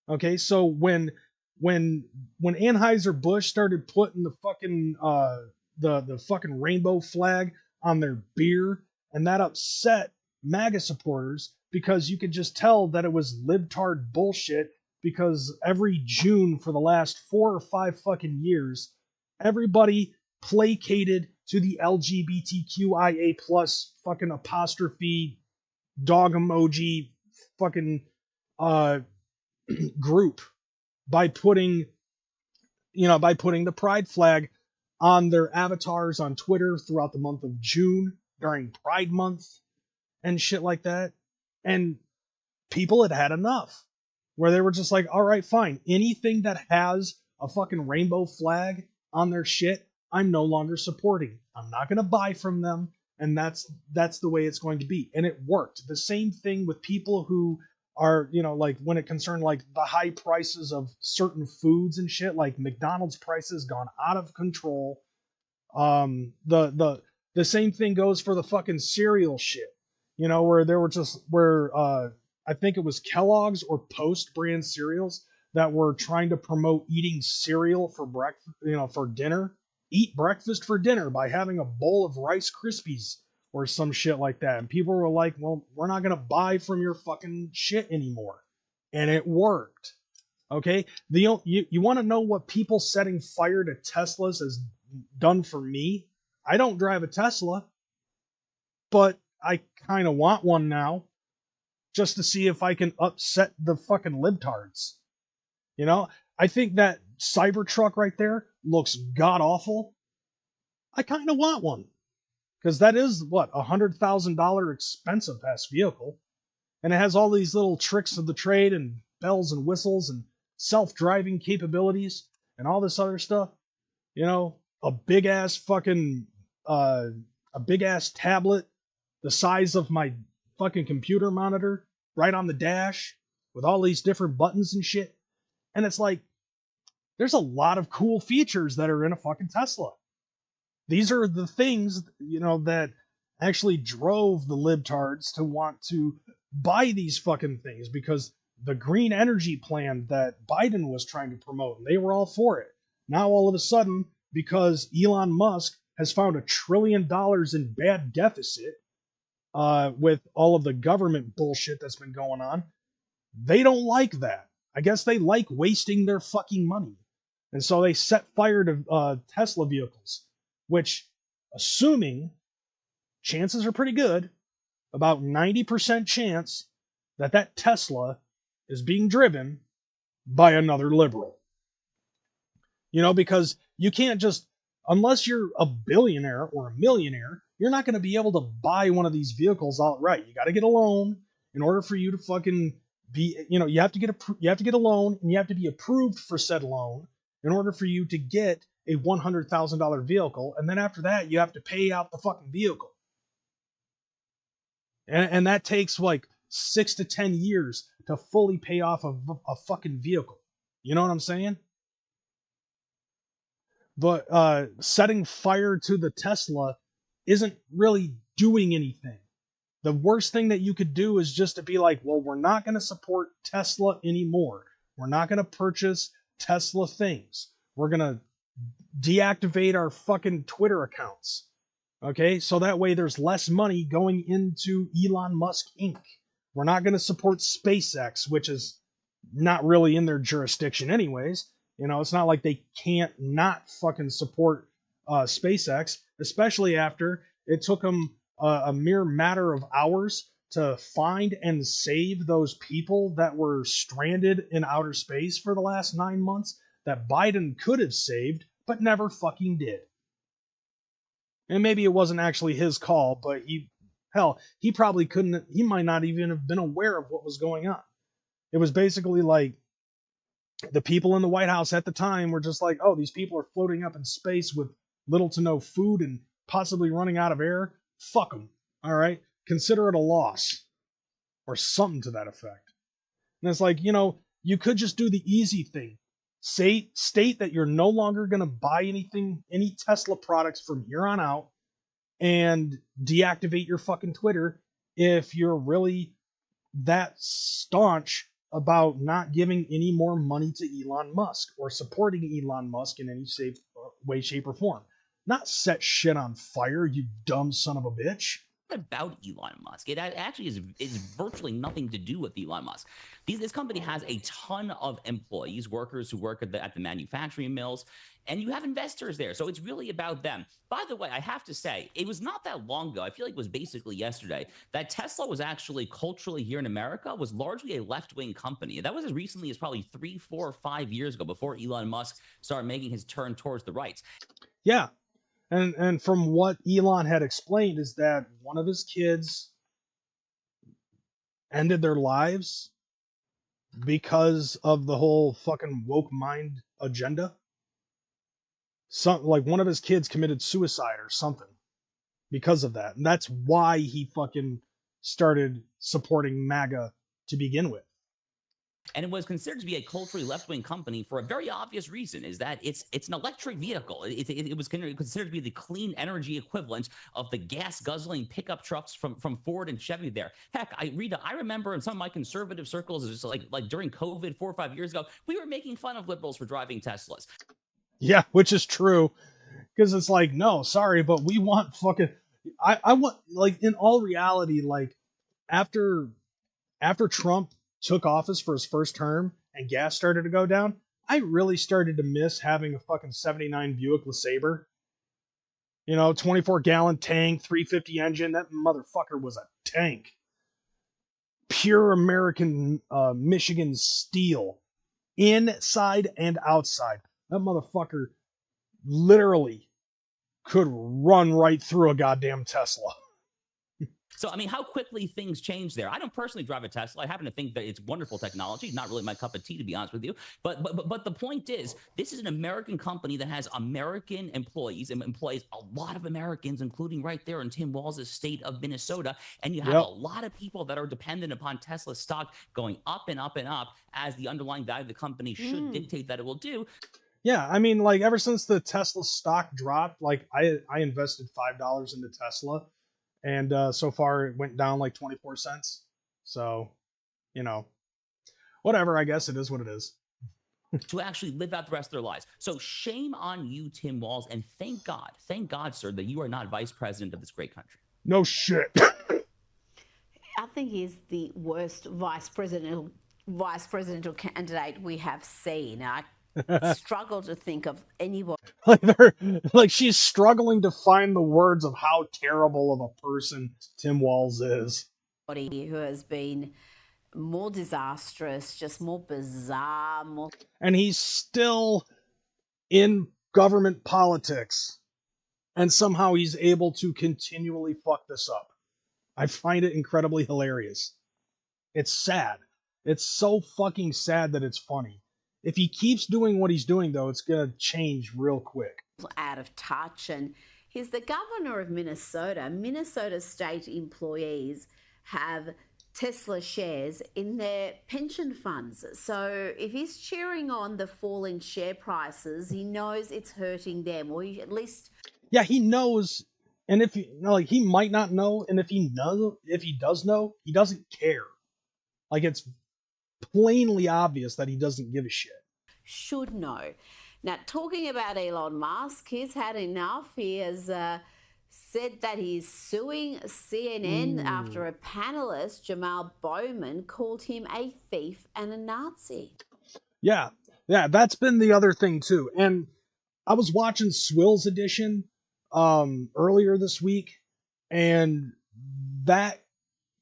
S1: Okay, so when Anheuser-Busch started putting the fucking the fucking rainbow flag on their beer, and that upset MAGA supporters because you could just tell that it was libtard bullshit, because every June for the last 4 or 5 fucking years, everybody placated to the LGBTQIA plus fucking apostrophe dog emoji fucking group by putting the pride flag on their avatars on Twitter throughout the month of June during Pride Month and shit like that. And people had had enough, where they were just like, all right, fine, anything that has a fucking rainbow flag on their shit, I'm no longer supporting. I'm not going to buy from them. And that's the way it's going to be. And it worked. The same thing with people who are, you know, like when it concerned like the high prices of certain foods and shit, like McDonald's prices gone out of control. The same thing goes for the fucking cereal shit, you know, where there were just I think it was Kellogg's or Post brand cereals that were trying to promote eating cereal for breakfast, you know, for dinner. Eat breakfast for dinner by having a bowl of Rice Krispies or some shit like that. And people were like, well, we're not going to buy from your fucking shit anymore. And it worked. Okay? You want to know what people setting fire to Teslas has done for me? I don't drive a Tesla, but I kind of want one now, just to see if I can upset the fucking libtards. You know? I think that Cybertruck right there looks god awful. I kind of want one, because that is what, $100,000 expensive ass vehicle, and it has all these little tricks of the trade and bells and whistles and self-driving capabilities and all this other stuff. You know, a big ass fucking a big ass tablet the size of my fucking computer monitor right on the dash with all these different buttons and shit. And it's like, there's a lot of cool features that are in a fucking Tesla. These are the things, you know, that actually drove the libtards to want to buy these fucking things, because the green energy plan that Biden was trying to promote, they were all for it. Now all of a sudden, because Elon Musk has found $1 trillion in bad deficit with all of the government bullshit that's been going on, they don't like that. I guess they like wasting their fucking money. And so they set fire to Tesla vehicles, which, assuming chances are pretty good, about 90% chance that Tesla is being driven by another liberal. You know, because you can't just, unless you're a billionaire or a millionaire, you're not going to be able to buy one of these vehicles outright. You got to get a loan in order for you to fucking be, you know, you have to get a loan, and you have to be approved for said loan in order for you to get a $100,000 vehicle. And then after that, you have to pay out the fucking vehicle. And that takes like 6 to 10 years to fully pay off a fucking vehicle. You know what I'm saying? But setting fire to the Tesla isn't really doing anything. The worst thing that you could do is just to be like, well, we're not going to support Tesla anymore. We're not going to purchase Tesla things. We're going to deactivate our fucking Twitter accounts. Okay, so that way there's less money going into Elon Musk Inc. We're not going to support SpaceX, which is not really in their jurisdiction anyways. You know, it's not like they can't not fucking support SpaceX, especially after it took them a mere matter of hours to find and save those people that were stranded in outer space for the last 9 months that Biden could have saved, but never fucking did. And maybe it wasn't actually his call, but he probably couldn't, he might not even have been aware of what was going on. It was basically like the people in the White House at the time were just like, oh, these people are floating up in space with little to no food and possibly running out of air. Fuck them. All right. Consider it a loss or something to that effect. And it's like, you know, you could just do the easy thing. State that you're no longer going to buy any Tesla products from here on out, and deactivate your fucking Twitter if you're really that staunch about not giving any more money to Elon Musk or supporting Elon Musk in any way, shape, or form. Not set shit on fire, you dumb son of a bitch.
S16: About Elon Musk. It actually is virtually nothing to do with Elon Musk. This company has a ton of employees, workers who work at the manufacturing mills, and you have investors there. So it's really about them. By the way, I have to say, it was not that long ago, I feel like it was basically yesterday, that Tesla was actually culturally here in America, was largely a left-wing company. That was as recently as probably 3, 4, 5 years ago, before Elon Musk started making his turn towards the right.
S1: Yeah. And from what Elon had explained is that one of his kids ended their lives because of the whole fucking woke mind agenda. Like one of his kids committed suicide or something because of that. And that's why he fucking started supporting MAGA to begin with.
S16: And it was considered to be a culturally left-wing company for a very obvious reason, is that it's an electric vehicle. It was considered to be the clean energy equivalent of the gas-guzzling pickup trucks from Ford and Chevy there. Heck, I remember in some of my conservative circles, just like during COVID 4 or 5 years ago, we were making fun of liberals for driving Teslas.
S1: Yeah, which is true. Because it's like, no, sorry, but we want fucking... I want, like, in all reality, like, after Trump took office for his first term and gas started to go down, I really started to miss having a fucking 79 Buick LeSabre. You know, 24-gallon tank, 350 engine. That motherfucker was a tank. Pure American Michigan steel. Inside and outside. That motherfucker literally could run right through a goddamn Tesla.
S16: So, I mean, how quickly things change there. I don't personally drive a Tesla. I happen to think that it's wonderful technology. Not really my cup of tea, to be honest with you. But the point is, this is an American company that has American employees and employs a lot of Americans, including right there in Tim Walz' state of Minnesota. And you have a lot of people that are dependent upon Tesla stock going up and up and up, as the underlying value of the company should dictate that it will do.
S1: Yeah, I mean, like, ever since the Tesla stock dropped, like, I invested $5 into Tesla. And so far, it went down like 24 cents. So, you know, whatever, I guess it is what it is.
S16: To actually live out the rest of their lives. So shame on you, Tim Walz, and thank God, sir, that you are not vice president of this great country.
S1: No shit.
S13: I think he's the worst vice presidential candidate we have seen. I struggle to think of anybody.
S1: Like she's struggling to find the words of how terrible of a person Tim Walz is.
S13: Who has been more disastrous, just more bizarre, more.
S1: And he's still in government politics. And somehow he's able to continually fuck this up. I find it incredibly hilarious. It's sad. It's so fucking sad that it's funny. If he keeps doing what he's doing, though, it's going to change real quick.
S13: Out of touch. And he's the governor of Minnesota. Minnesota state employees have Tesla shares in their pension funds. So if he's cheering on the falling share prices, he knows it's hurting them, or at least.
S1: Yeah, he knows, and if he might not know, and if he does know, he doesn't care. Like, it's plainly obvious that he doesn't give a shit.
S13: Should know. Now, talking about Elon Musk, he's had enough. He has said that he's suing CNN after a panelist, Jamal Bowman, called him a thief and a Nazi.
S1: Yeah, that's been the other thing too. And I was watching Swill's Edition earlier this week, and that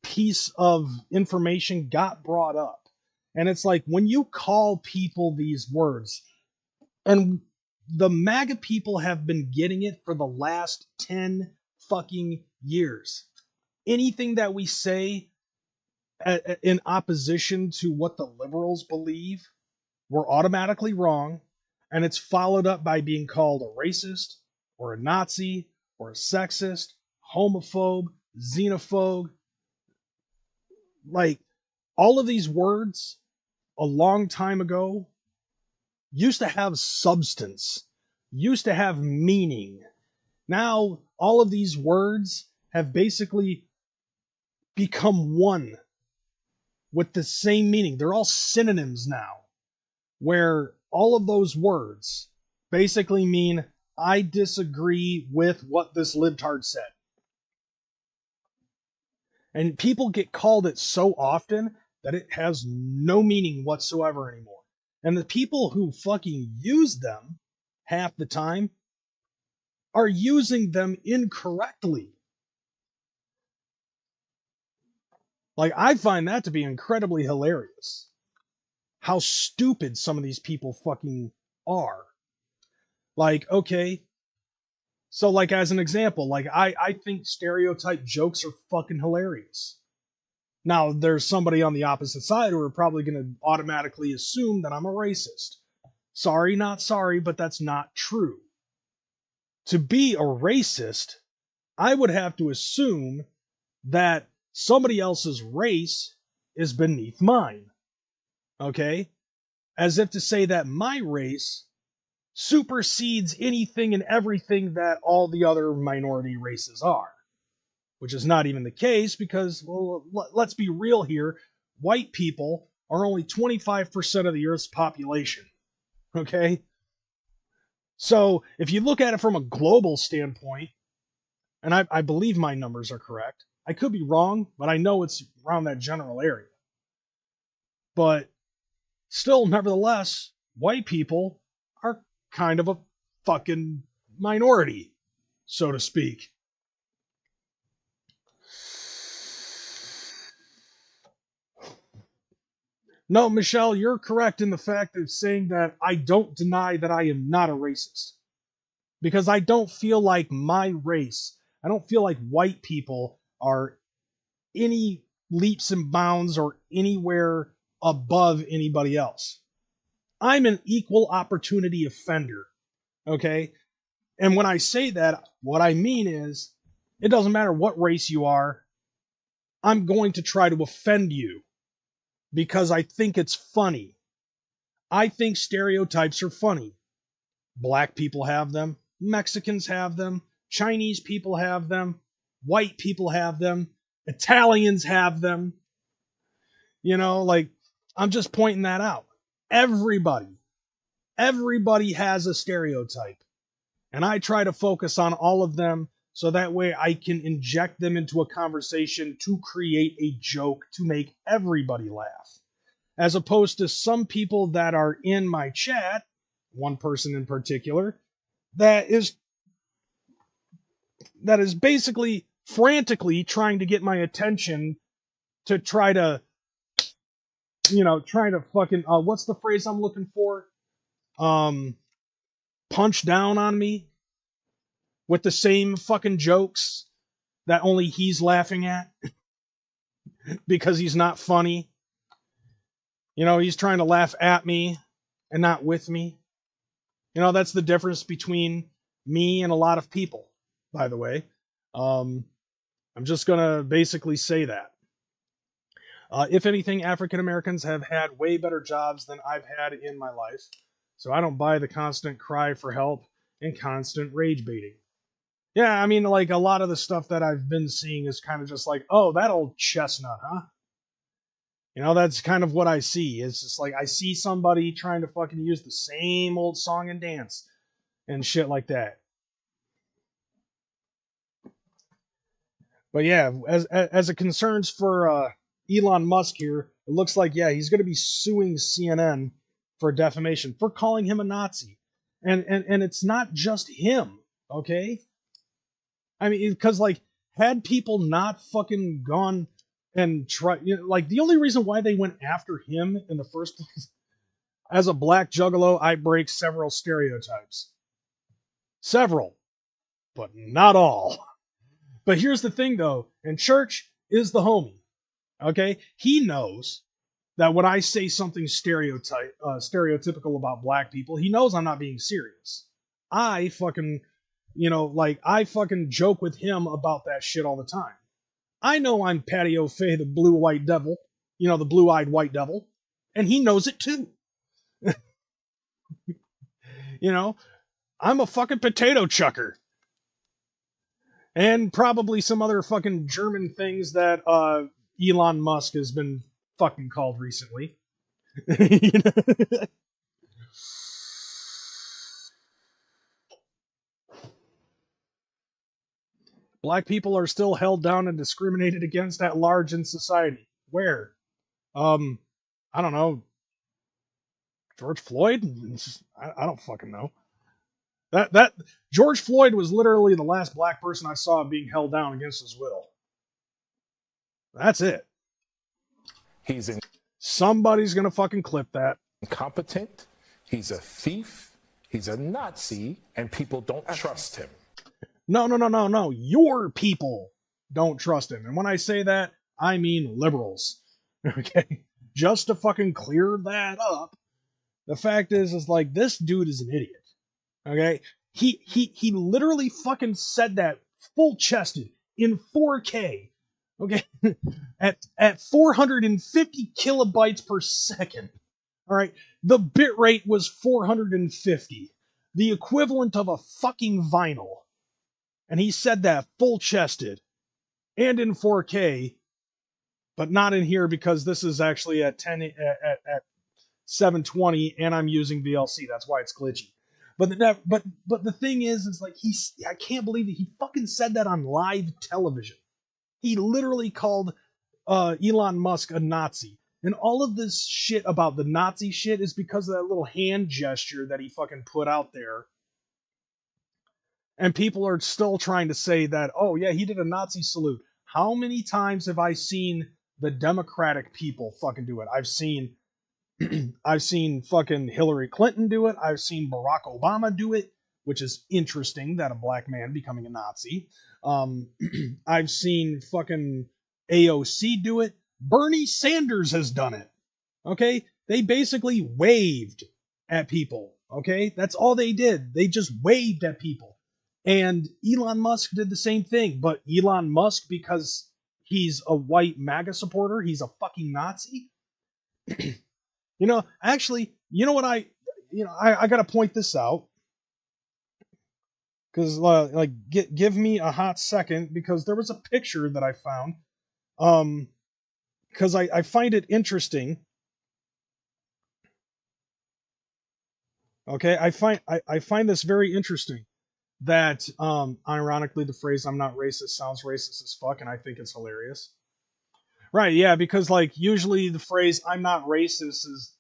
S1: piece of information got brought up. And it's like, when you call people these words, and the MAGA people have been getting it for the last 10 fucking years. Anything that we say in opposition to what the liberals believe, we're automatically wrong, and it's followed up by being called a racist, or a Nazi, or a sexist, homophobe, xenophobe. Like, all of these words a long time ago used to have substance, used to have meaning. Now, all of these words have basically become one with the same meaning. They're all synonyms now, where all of those words basically mean, I disagree with what this libtard said. And people get called it so often that it has no meaning whatsoever anymore. And the people who fucking use them half the time are using them incorrectly. Like, I find that to be incredibly hilarious. How stupid some of these people fucking are. Like, okay, so like as an example, like I think stereotype jokes are fucking hilarious. Now, there's somebody on the opposite side who are probably going to automatically assume that I'm a racist. Sorry, not sorry, but that's not true. To be a racist, I would have to assume that somebody else's race is beneath mine. Okay? As if to say that my race supersedes anything and everything that all the other minority races are. Which is not even the case because, well, let's be real here. White people are only 25% of the Earth's population. Okay? So, if you look at it from a global standpoint, and I believe my numbers are correct. I could be wrong, but I know it's around that general area. But still, nevertheless, white people are kind of a fucking minority, so to speak. No, Michelle, you're correct in the fact of saying that I don't deny that I am not a racist. Because I don't feel like my race, I don't feel like white people are any leaps and bounds or anywhere above anybody else. I'm an equal opportunity offender, okay? And when I say that, what I mean is, it doesn't matter what race you are, I'm going to try to offend you. Because I think it's funny. I think stereotypes are funny. Black people have them. Mexicans have them. Chinese people have them. White people have them. Italians have them. You know, like, I'm just pointing that out. Everybody has a stereotype. And I try to focus on all of them so that way I can inject them into a conversation to create a joke to make everybody laugh. As opposed to some people that are in my chat, one person in particular, that is basically frantically trying to get my attention to try to trying to fucking, what's the phrase I'm looking for? Punch down on me with the same fucking jokes that only he's laughing at because he's not funny. He's trying to laugh at me and not with me. That's the difference between me and a lot of people, by the way. I'm just going to basically say that. If anything, African Americans have had way better jobs than I've had in my life. So I don't buy the constant cry for help and constant rage baiting. Yeah, I mean, like, a lot of the stuff that I've been seeing is kind of just like, oh, that old chestnut, huh? That's kind of what I see. It's just like, I see somebody trying to fucking use the same old song and dance and shit like that. But yeah, as it concerns for Elon Musk here, it looks like, yeah, he's going to be suing CNN for defamation, for calling him a Nazi. And it's not just him, okay? I mean, because, like, had people not fucking gone and try, like, the only reason why they went after him in the first place, as a black juggalo, I break several stereotypes. Several, but not all. But here's the thing, though, and Church is the homie, okay? He knows that when I say something stereotypical about black people, he knows I'm not being serious. I fucking joke with him about that shit all the time. I know I'm Patio Fay, the blue-white devil, the blue-eyed white devil, and he knows it too. I'm a fucking potato chucker. And probably some other fucking German things that Elon Musk has been fucking called recently. Black people are still held down and discriminated against at large in society. Where? I don't know. George Floyd? I don't fucking know. That George Floyd was literally the last black person I saw being held down against his will. That's it. Somebody's gonna fucking clip that.
S17: Incompetent. He's a thief. He's a Nazi, and people don't trust him.
S1: No. Your people don't trust him. And when I say that, I mean liberals. Okay? Just to fucking clear that up, the fact is like, this dude is an idiot. Okay? He literally fucking said that full-chested in 4K. Okay? at 450 kilobytes per second. All right? The bit rate was 450. The equivalent of a fucking vinyl. And he said that full-chested and in 4K, but not in here because this is actually at 720 and I'm using VLC. That's why it's glitchy. But the thing is like, I can't believe that he fucking said that on live television. He literally called Elon Musk a Nazi. And all of this shit about the Nazi shit is because of that little hand gesture that he fucking put out there. And people are still trying to say that, oh yeah, he did a Nazi salute. How many times have I seen the Democratic people fucking do it? I've seen fucking Hillary Clinton do it. I've seen Barack Obama do it, which is interesting that a black man becoming a Nazi. I've seen fucking AOC do it. Bernie Sanders has done it. Okay? They basically waved at people. Okay? That's all they did. They just waved at people. And Elon Musk did the same thing, but Elon Musk, because he's a white MAGA supporter, he's a fucking Nazi. Actually, I gotta point this out, because give me a hot second, because there was a picture that I found, because I find it interesting. Okay, I find this very interesting. That, ironically, the phrase "I'm not racist" sounds racist as fuck, and I think it's hilarious. Right, yeah, because, like, usually the phrase "I'm not racist" is,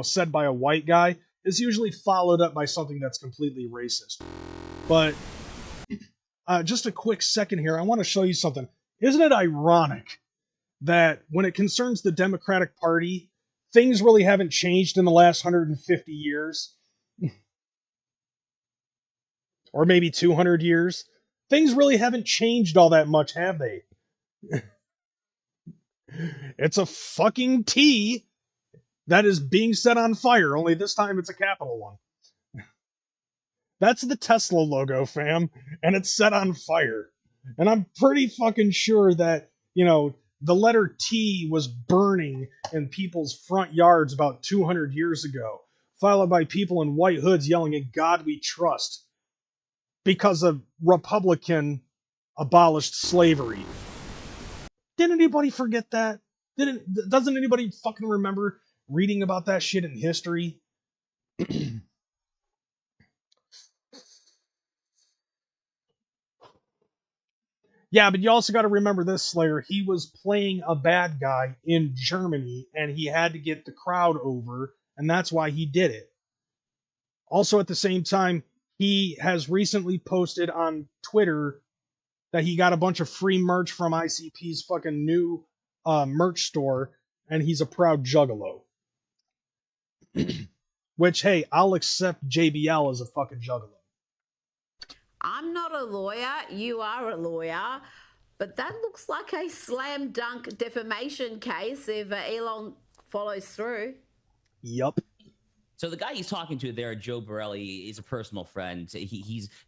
S1: said by a white guy, is usually followed up by something that's completely racist. But, just a quick second here, I want to show you something. Isn't it ironic that when it concerns the Democratic Party, things really haven't changed in the last 150 years. Or maybe 200 years. Things really haven't changed all that much, have they? It's a fucking T that is being set on fire, only this time it's a capital one. That's the Tesla logo, fam, and it's set on fire. And I'm pretty fucking sure that, you know, the letter T was burning in people's front yards about 200 years ago, followed by people in white hoods yelling at God we trust because a Republican abolished slavery. Didn't anybody forget that? Doesn't anybody fucking remember reading about that shit in history? Yeah, but you also got to remember this, Slayer. He was playing a bad guy in Germany, and he had to get the crowd over, and that's why he did it. Also, at the same time, he has recently posted on Twitter that he got a bunch of free merch from ICP's fucking new merch store, and he's a proud juggalo. Which, hey, I'll accept JBL as a fucking juggalo.
S13: I'm not a lawyer. You are a lawyer. But that looks like a slam dunk defamation case if Elon follows through.
S1: Yup.
S16: So the guy he's talking to there, Joe Borelli, is a personal friend.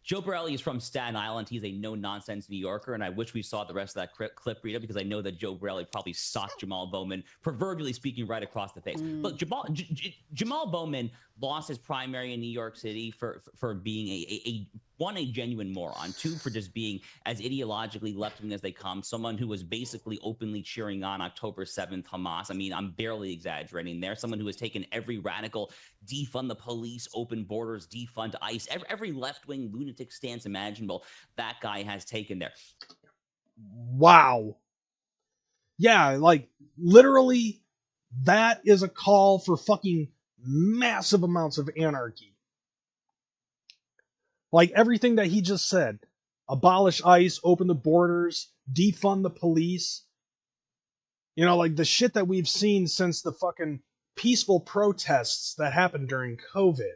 S16: Joe Borelli is from Staten Island. He's a no-nonsense New Yorker, and I wish we saw the rest of that clip, Rita, because I know that Joe Borelli probably socked Jamal Bowman, proverbially speaking, right across the face. Look, Jamal Bowman lost his primary in New York City for being a genuine moron, two, for just being as ideologically left-wing as they come, someone who was basically openly cheering on October 7th Hamas. I mean, I'm barely exaggerating there. Someone who has taken every radical defund the police, open borders, defund ICE, every left-wing lunatic stance imaginable that guy has taken there.
S1: Wow. Yeah, like, literally, that is a call for fucking massive amounts of anarchy. Like, everything that he just said. Abolish ICE, open the borders, defund the police. You know, like, the shit that we've seen since the fucking peaceful protests that happened during COVID.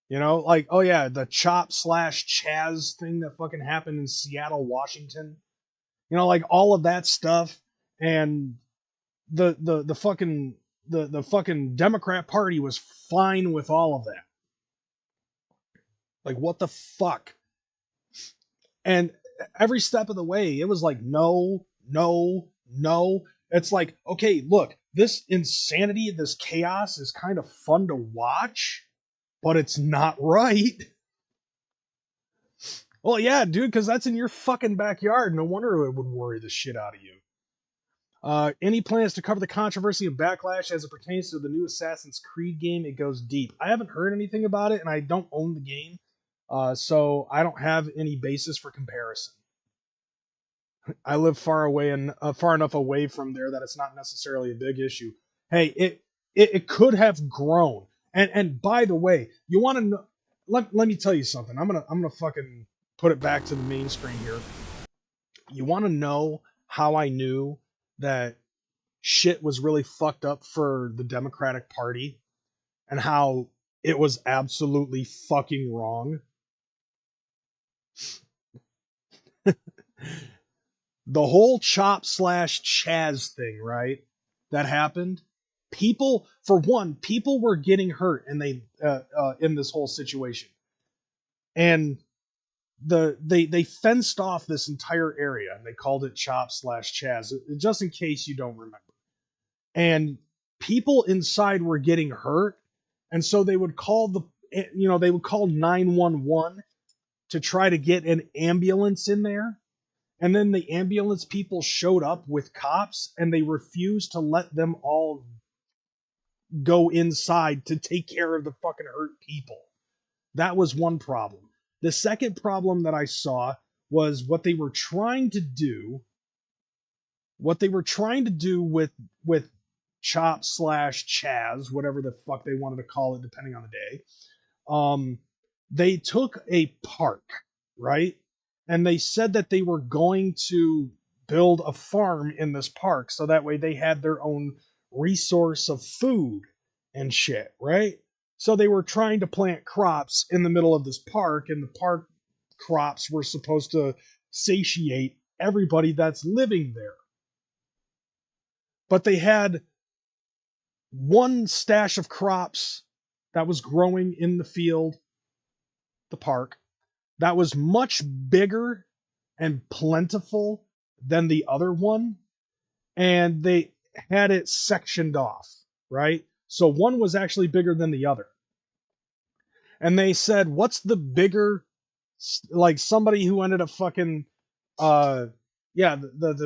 S1: You know, like, oh yeah, the CHOP/Chaz thing that fucking happened in Seattle, Washington. You know, like, all of that stuff, and the fucking Democrat Party was fine with all of that. Like, what the fuck? And every step of the way, it was like, no, no, no. It's like, okay, look, this insanity, this chaos is kind of fun to watch, but it's not right. Well, yeah, dude, because that's in your fucking backyard. No wonder it would worry the shit out of you. Any plans to cover the controversy of Backlash as it pertains to the new Assassin's Creed game? It goes deep. I haven't heard anything about it, and I don't own the game, so I don't have any basis for comparison. I live far away and far enough away from there that it's not necessarily a big issue. Hey, it could have grown. And by the way, you want to know? Let me tell you something. I'm gonna fucking put it back to the main screen here. You want to know how I knew that shit was really fucked up for the Democratic Party and how it was absolutely fucking wrong? The whole CHOP/Chaz thing, right? That happened. People, for one, people were getting hurt, and they in this whole situation, and they fenced off this entire area, and they called it CHOP/Chaz, just in case you don't remember. And people inside were getting hurt, and so they would call 911 to try to get an ambulance in there. And then the ambulance people showed up with cops, and they refused to let them all go inside to take care of the fucking hurt people. That was one problem. The second problem that I saw was what they were trying to do. What they were trying to do with CHOP/Chaz, whatever the fuck they wanted to call it, depending on the day. They took a park, right? And they said that they were going to build a farm in this park, so that way they had their own resource of food and shit, right? So they were trying to plant crops in the middle of this park, and the park crops were supposed to satiate everybody that's living there. But they had one stash of crops that was growing in the field, the park, that was much bigger and plentiful than the other one, and they had it sectioned off, right? So one was actually bigger than the other. And they said, what's the bigger, like somebody who ended up fucking, the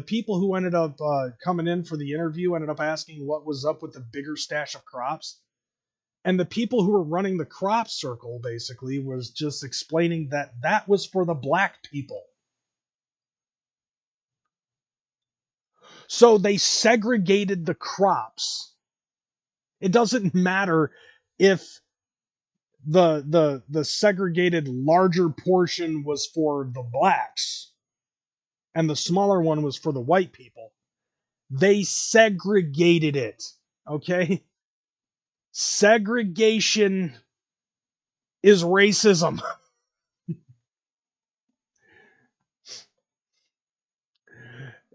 S1: people who ended up coming in for the interview ended up asking what was up with the bigger stash of crops. And the people who were running the crop circle basically was just explaining that that was for the black people. So they segregated the crops. It doesn't matter if the segregated larger portion was for the blacks and the smaller one was for the white people. They segregated it. Okay? Segregation is racism.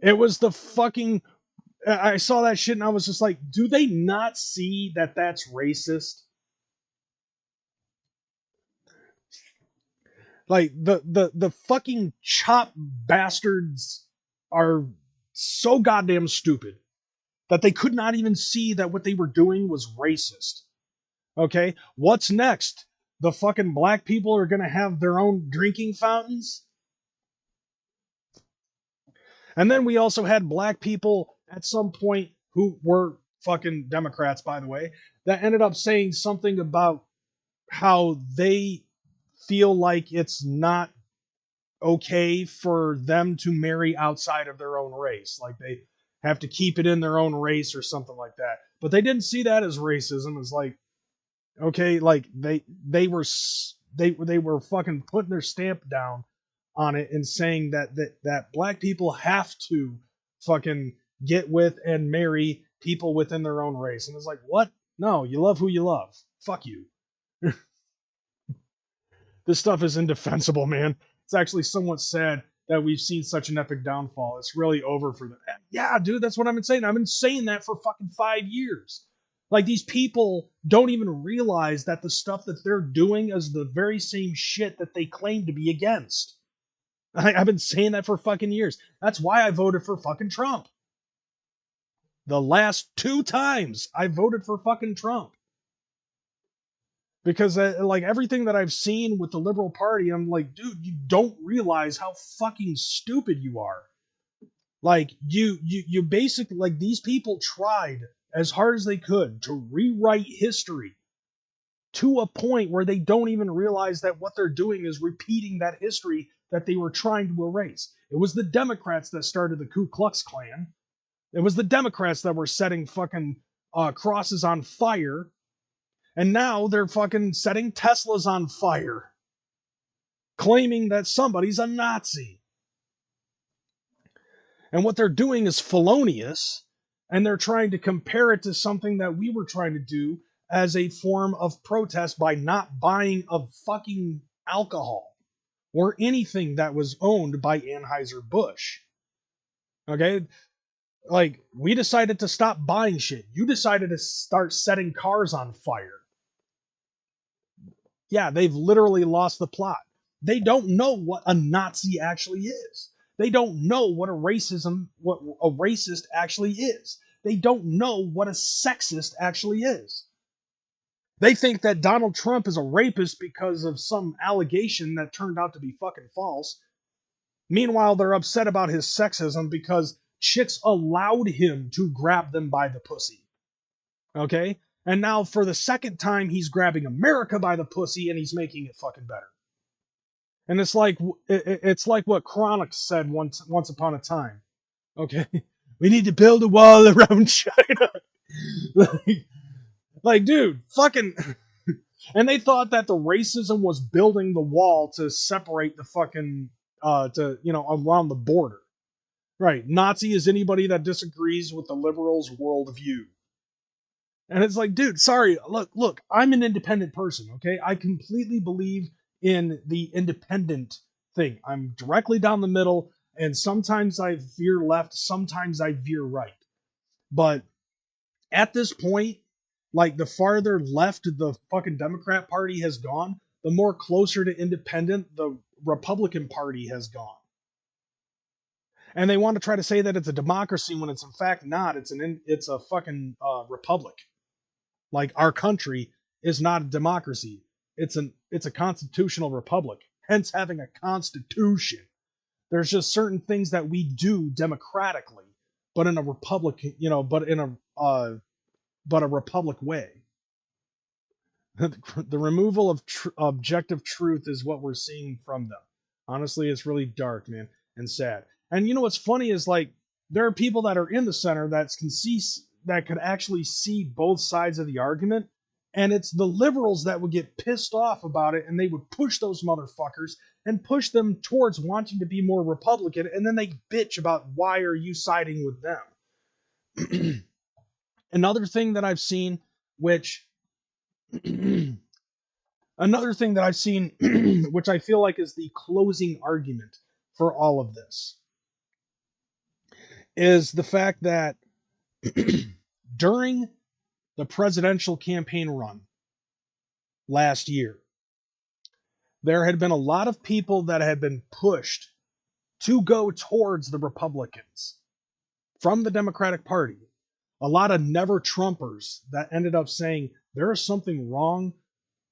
S1: It was the fucking... I saw that shit and I was just like, do they not see that that's racist? Like, the fucking chop bastards are so goddamn stupid that they could not even see that what they were doing was racist. Okay? What's next? The fucking black people are gonna have their own drinking fountains? And then we also had black people at some point who were fucking Democrats, by the way, that ended up saying something about how they feel like it's not okay for them to marry outside of their own race. Like they have to keep it in their own race or something like that. But they didn't see that as racism. It's like, okay, like they were fucking putting their stamp down on it and saying that black people have to fucking get with and marry people within their own race. And it's like, what? No, you love who you love. Fuck you. This stuff is indefensible, man. It's actually somewhat sad that we've seen such an epic downfall. It's really over for them. Yeah, dude, that's what I've been saying. I've been saying that for fucking 5 years. Like, these people don't even realize that the stuff that they're doing is the very same shit that they claim to be against. I've been saying that for fucking years. That's why I voted for fucking Trump. The last 2 times I voted for fucking Trump. Because like everything that I've seen with the Liberal Party, I'm like, dude, you don't realize how fucking stupid you are. Like you basically, like, these people tried as hard as they could to rewrite history to a point where they don't even realize that what they're doing is repeating that history that they were trying to erase. It was the Democrats that started the Ku Klux Klan. It was the Democrats that were setting fucking crosses on fire. And now they're fucking setting Teslas on fire, claiming that somebody's a Nazi. And what they're doing is felonious, and they're trying to compare it to something that we were trying to do as a form of protest by not buying a fucking alcohol or anything that was owned by Anheuser-Busch. Okay? Like, we decided to stop buying shit. You decided to start setting cars on fire. Yeah, they've literally lost the plot. They don't know what a Nazi actually is. They don't know what a racist actually is. They don't know what a sexist actually is. They think that Donald Trump is a rapist because of some allegation that turned out to be fucking false. Meanwhile, they're upset about his sexism because chicks allowed him to grab them by the pussy. Okay? And now for the second time, he's grabbing America by the pussy and he's making it fucking better. And it's like what Chronic said once upon a time. Okay? We need to build a wall around China. like, dude, fucking... And they thought that the racism was building the wall to separate the fucking, around the border. Right. Nazi is anybody that disagrees with the liberals' worldview. And it's like, dude, sorry, look, I'm an independent person, okay? I completely believe in the independent thing. I'm directly down the middle, and sometimes I veer left, sometimes I veer right. But at this point, like, the farther left the fucking Democrat Party has gone, the more closer to independent the Republican Party has gone. And they want to try to say that it's a democracy when it's in fact not. It's a fucking republic. Like, our country is not a democracy. It's a constitutional republic. Hence having a constitution. There's just certain things that we do democratically, but in a republic, but a republic way. The removal of objective truth is what we're seeing from them. Honestly, it's really dark, man, and sad. And you know what's funny is, like, there are people that are in the center that could actually see both sides of the argument, and it's the liberals that would get pissed off about it, and they would push those motherfuckers and push them towards wanting to be more Republican, and then they bitch about why are you siding with them. Another thing that I've seen, which Another thing that I've seen, which I feel like is the closing argument for all of this, is the fact that during the presidential campaign run last year, there had been a lot of people that had been pushed to go towards the Republicans from the Democratic Party. A lot of never Trumpers that ended up saying there is something wrong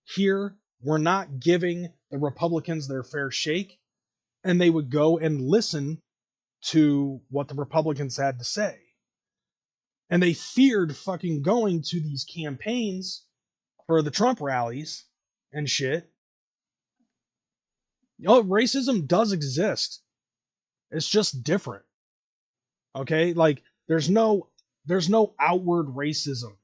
S1: here. We're not giving the Republicans their fair shake. And they would go and listen to what the Republicans had to say. And they feared fucking going to these campaigns for the Trump rallies and shit. Racism does exist. It's just different. Okay? Like, there's no outward racism.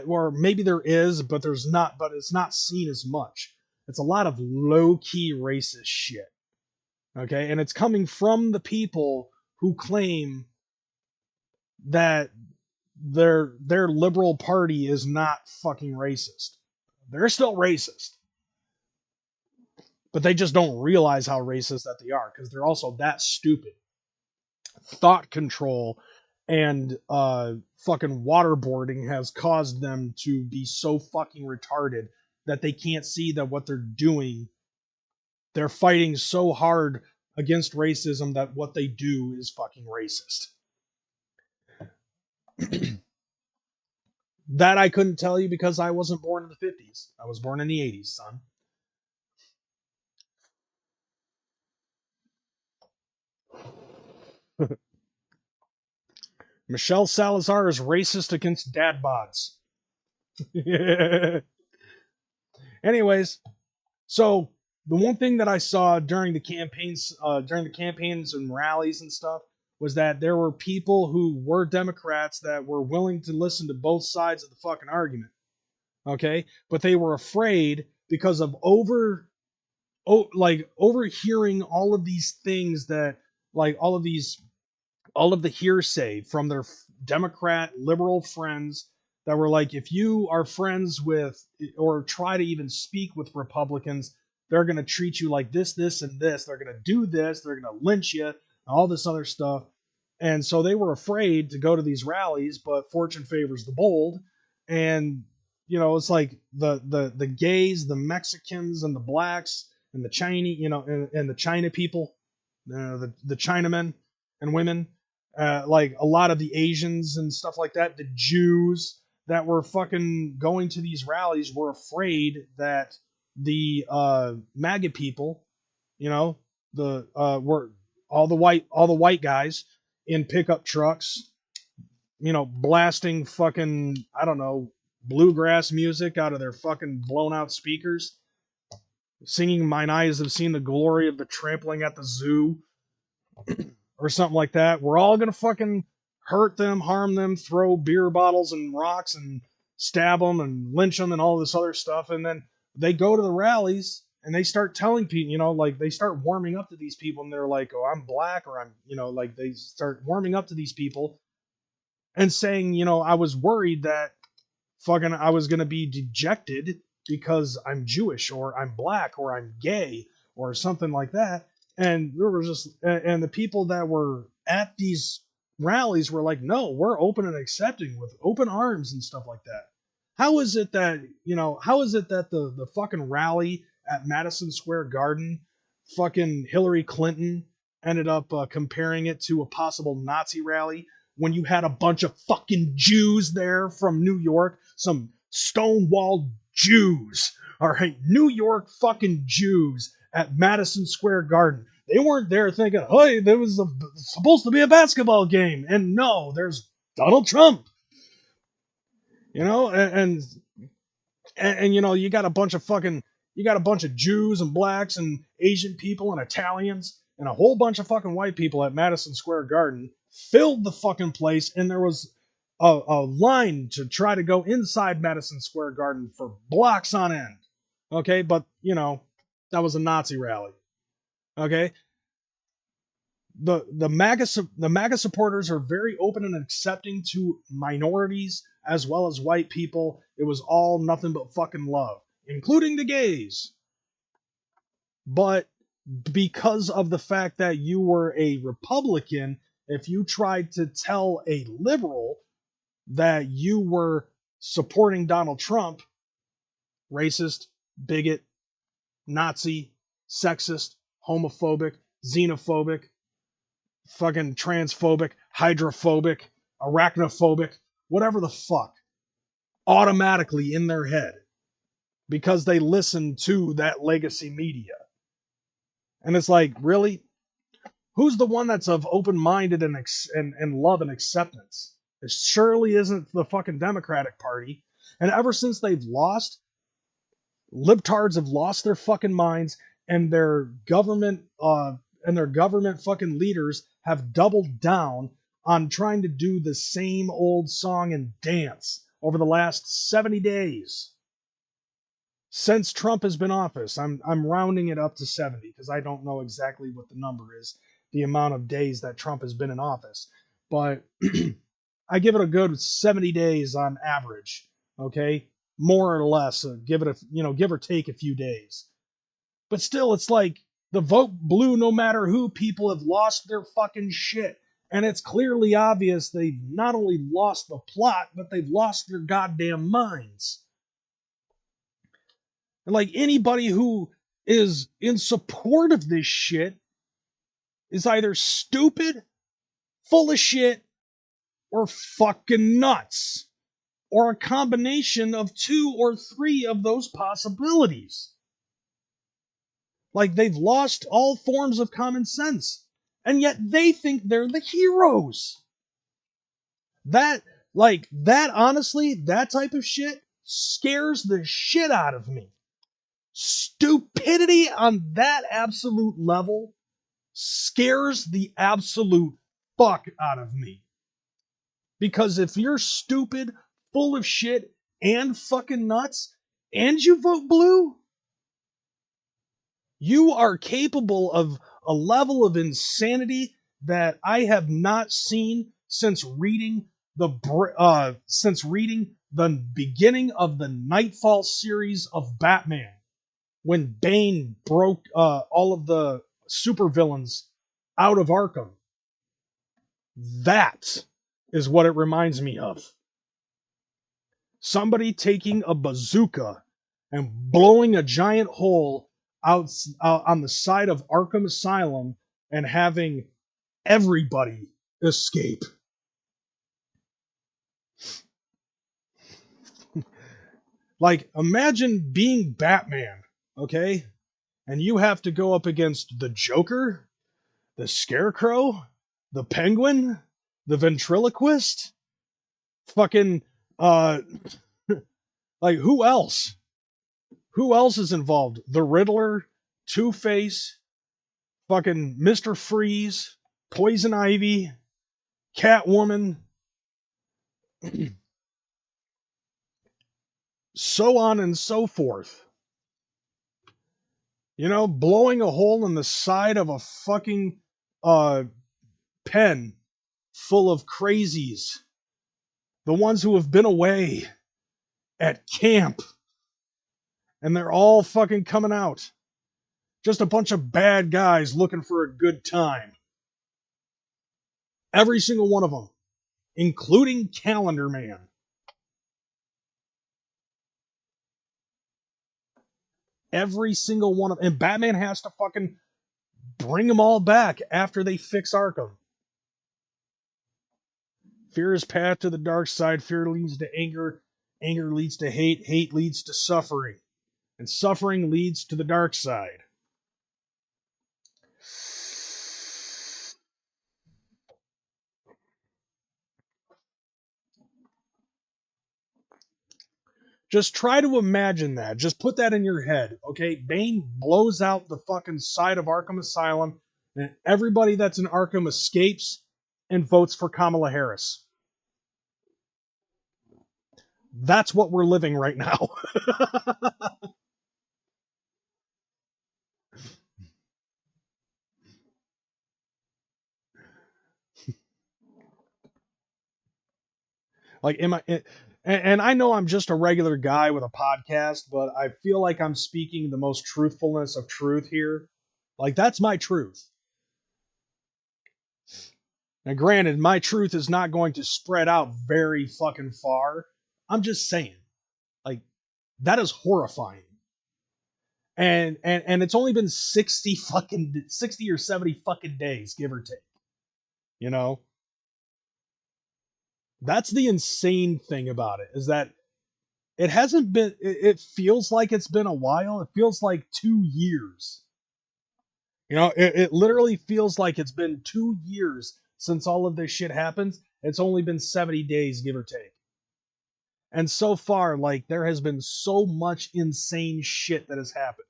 S1: Or maybe there is, but it's not seen as much. It's a lot of low-key racist shit. Okay? And it's coming from the people who claim that their liberal party is not fucking racist. They're still racist. But they just don't realize how racist that they are, because they're also that stupid. Thought control and fucking waterboarding has caused them to be so fucking retarded that they can't see that what they're doing, they're fighting so hard against racism that what they do is fucking racist. That I couldn't tell you because I wasn't born in the 50s. I was born in the 80s, son. Michelle Salazar is racist against dad bods. Anyways, so the one thing that I saw during the campaigns and rallies and stuff was that there were people who were Democrats that were willing to listen to both sides of the fucking argument. Okay? But they were afraid because of overhearing all of these things that, like, all of the hearsay from their Democrat liberal friends that were like, if you are friends with or try to even speak with Republicans, they're going to treat you like this, this, and this. They're going to do this. They're going to lynch you, all this other stuff. And so they were afraid to go to these rallies, but fortune favors the bold. And, you know, it's like the gays, the Mexicans, and the blacks, and the Chinese, and the China people, the Chinamen and women, like a lot of the Asians and stuff like that, the Jews that were fucking going to these rallies were afraid that the MAGA people, were all the white guys in pickup trucks, blasting fucking, I don't know, bluegrass music out of their fucking blown out speakers, singing "Mine Eyes Have Seen the Glory of the Trampling at the Zoo," or something like that. We're all gonna fucking hurt them, harm them, throw beer bottles and rocks and stab them and lynch them and all this other stuff. And then they go to the rallies and they start telling people, like, they start warming up to these people, and they're like, oh, I'm black, or I'm, like, they start warming up to these people and saying, I was worried that fucking I was gonna be dejected because I'm Jewish or I'm black or I'm gay or something like that. And there was just and the people that were at these rallies were like, no, we're open and accepting with open arms and stuff like that. How is it that, how is it that the fucking rally at Madison Square Garden, fucking Hillary Clinton ended up comparing it to a possible Nazi rally when you had a bunch of fucking Jews there from New York, some stonewalled Jews, all right, New York fucking Jews at Madison Square Garden. They weren't there thinking, hey, there was supposed to be a basketball game. And no, there's Donald Trump. And you got a bunch of Jews and blacks and Asian people and Italians and a whole bunch of fucking white people at Madison Square Garden filled the fucking place, and there was a line to try to go inside Madison Square Garden for blocks on end. Okay, but that was a Nazi rally. Okay. The MAGA supporters are very open and accepting to minorities as well as white people. It was all nothing but fucking love, including the gays. But because of the fact that you were a Republican, if you tried to tell a liberal that you were supporting Donald Trump, racist, bigot, Nazi, sexist, homophobic, xenophobic, fucking transphobic, hydrophobic, arachnophobic, whatever the fuck, automatically in their head because they listen to that legacy media. And it's like, really? Who's the one that's of open-minded and love and acceptance? It surely isn't the fucking Democratic Party. And ever since they've lost, libtards have lost their fucking minds, and their government fucking leaders have doubled down on trying to do the same old song and dance over the last 70 days. Since Trump has been in office, I'm rounding it up to 70 because I don't know exactly what the number is, the amount of days that Trump has been in office. But I give it a good 70 days on average, okay? More or less, give or take a few days. But still, it's like the vote blue no matter who people have lost their fucking shit. And it's clearly obvious they've not only lost the plot, but they've lost their goddamn minds. And like anybody who is in support of this shit is either stupid, full of shit, or fucking nuts. Or a combination of 2 or 3 of those possibilities. Like they've lost all forms of common sense. And yet they think they're the heroes. Honestly, that type of shit scares the shit out of me. Stupidity on that absolute level scares the absolute fuck out of me. Because if you're stupid, full of shit, and fucking nuts, and you vote blue, you are capable of a level of insanity that I have not seen since reading the beginning of the Nightfall series of Batman, when Bane broke all of the supervillains out of Arkham. That is what it reminds me of. Somebody taking a bazooka and blowing a giant hole out on the side of Arkham Asylum and having everybody escape. Like, imagine being Batman, okay? And you have to go up against the Joker, the Scarecrow, the Penguin, the Ventriloquist, fucking, like, who else? Who else is involved? The Riddler, Two-Face, fucking Mr. Freeze, Poison Ivy, Catwoman, so on and so forth. You know, blowing a hole in the side of a fucking pen full of crazies. The ones who have been away at camp. And they're all fucking coming out. Just a bunch of bad guys looking for a good time. Every single one of them. Including Calendar Man. Every single one of them. And Batman has to fucking bring them all back after they fix Arkham. Fear is path to the dark side. Fear leads to anger. Anger leads to hate. Hate leads to suffering. And suffering leads to the dark side. Just try to imagine that. Just put that in your head, okay? Bane blows out the fucking side of Arkham Asylum, and everybody that's in Arkham escapes and votes for Kamala Harris. That's what we're living right now. Like, and I know I'm just a regular guy with a podcast, but I feel like I'm speaking the most truthfulness of truth here. Like, that's my truth. Now, granted, my truth is not going to spread out very fucking far. I'm just saying, like, that is horrifying. And it's only been 60 or 70 fucking days, give or take. You know? That's the insane thing about it, is that it hasn't been, it feels like it's been a while. It feels like 2 years. You know, it literally feels like it's been 2 years since all of this shit happens. It's only been 70 days, give or take. And so far, like, there has been so much insane shit that has happened.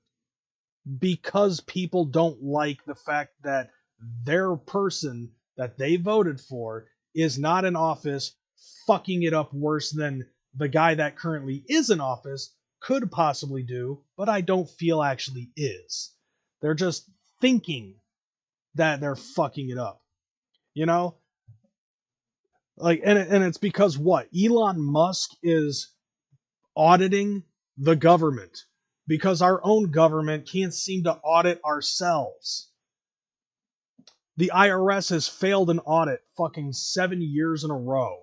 S1: Because people don't like the fact that their person that they voted for is not in office, fucking it up worse than the guy that currently is in office could possibly do, but I don't feel actually is. They're just thinking that they're fucking it up. You know? Like, and it's because what? Elon Musk is auditing the government. Because our own government can't seem to audit ourselves. The IRS has failed an audit fucking 7 years in a row.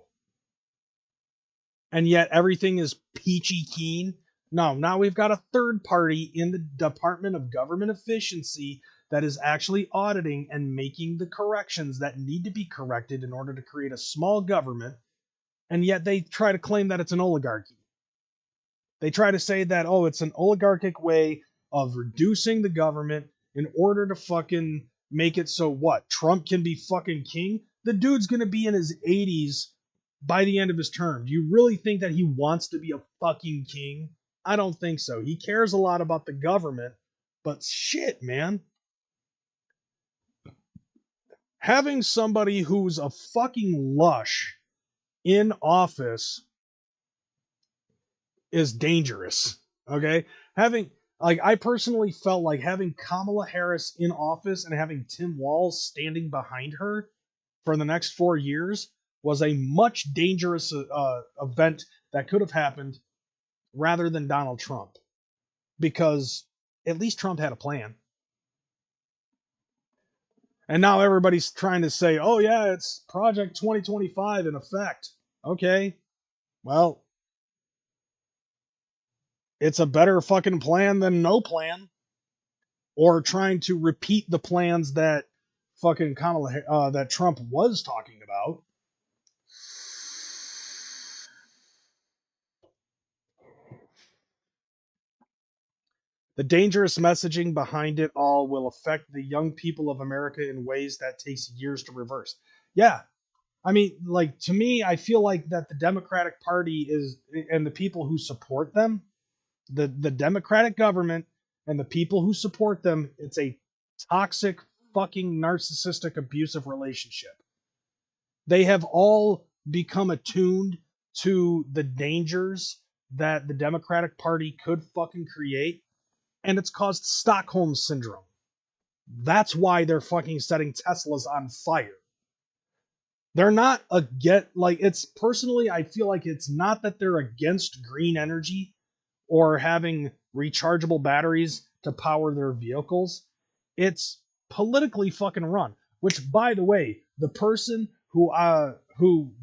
S1: And yet everything is peachy keen. No, now we've got a third party in the Department of Government Efficiency that is actually auditing and making the corrections that need to be corrected in order to create a small government. And yet they try to claim that it's an oligarchy. They try to say that, oh, it's an oligarchic way of reducing the government in order to fucking make it so what? Trump can be fucking king? The dude's gonna be in his 80s by the end of his term. Do you really think that he wants to be a fucking king? I don't think so. He cares a lot about the government, but shit, man. Having somebody who's a fucking lush in office is dangerous. Okay? I personally felt like having Kamala Harris in office and having Tim Walz standing behind her for the next 4 years was a much dangerous event that could have happened rather than Donald Trump. Because at least Trump had a plan. And now everybody's trying to say, oh yeah, it's Project 2025 in effect. Okay. Well, it's a better fucking plan than no plan. Or trying to repeat the plans that fucking that Trump was talking about. The dangerous messaging behind it all will affect the young people of America in ways that takes years to reverse. Yeah. I mean, like, to me, I feel like that the Democratic Party is, and the people who support them, the Democratic government and the people who support them, it's a toxic, fucking narcissistic, abusive relationship. They have all become attuned to the dangers that the Democratic Party could fucking create, and it's caused Stockholm Syndrome. That's why they're fucking setting Teslas on fire. They're not like, it's personally, I feel like it's not that they're against green energy or having rechargeable batteries to power their vehicles. It's politically fucking run. Which, by the way, the person who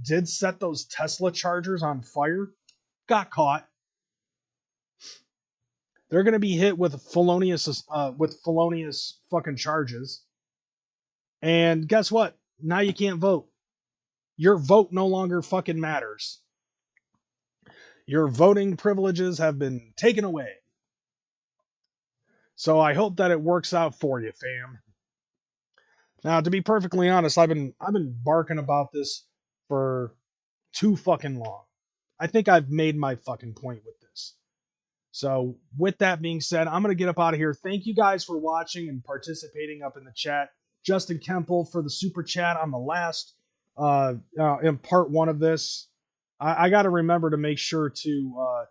S1: did set those Tesla chargers on fire got caught. They're gonna be hit with felonious fucking charges. And guess what? Now you can't vote. Your vote no longer fucking matters. Your voting privileges have been taken away. So I hope that it works out for you, fam. Now, to be perfectly honest, I've been barking about this for too fucking long. I think I've made my fucking point with this. So, with that being said, I'm going to get up out of here. Thank you guys for watching and participating up in the chat. Justin Kemple for the super chat on the last, in part 1 of this. I got to remember to make sure to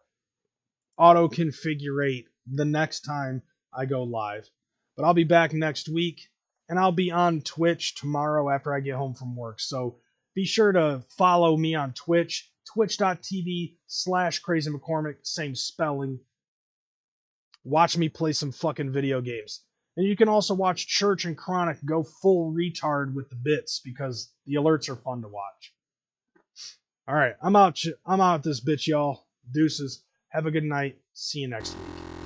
S1: auto-configurate the next time I go live. But I'll be back next week, and I'll be on Twitch tomorrow after I get home from work. So be sure to follow me on Twitch, twitch.tv/CrazyMcCormick, same spelling. Watch me play some fucking video games. And you can also watch Church and Chronic go full retard with the bits because the alerts are fun to watch. All right, I'm out this bitch, y'all. Deuces. Have a good night. See you next week.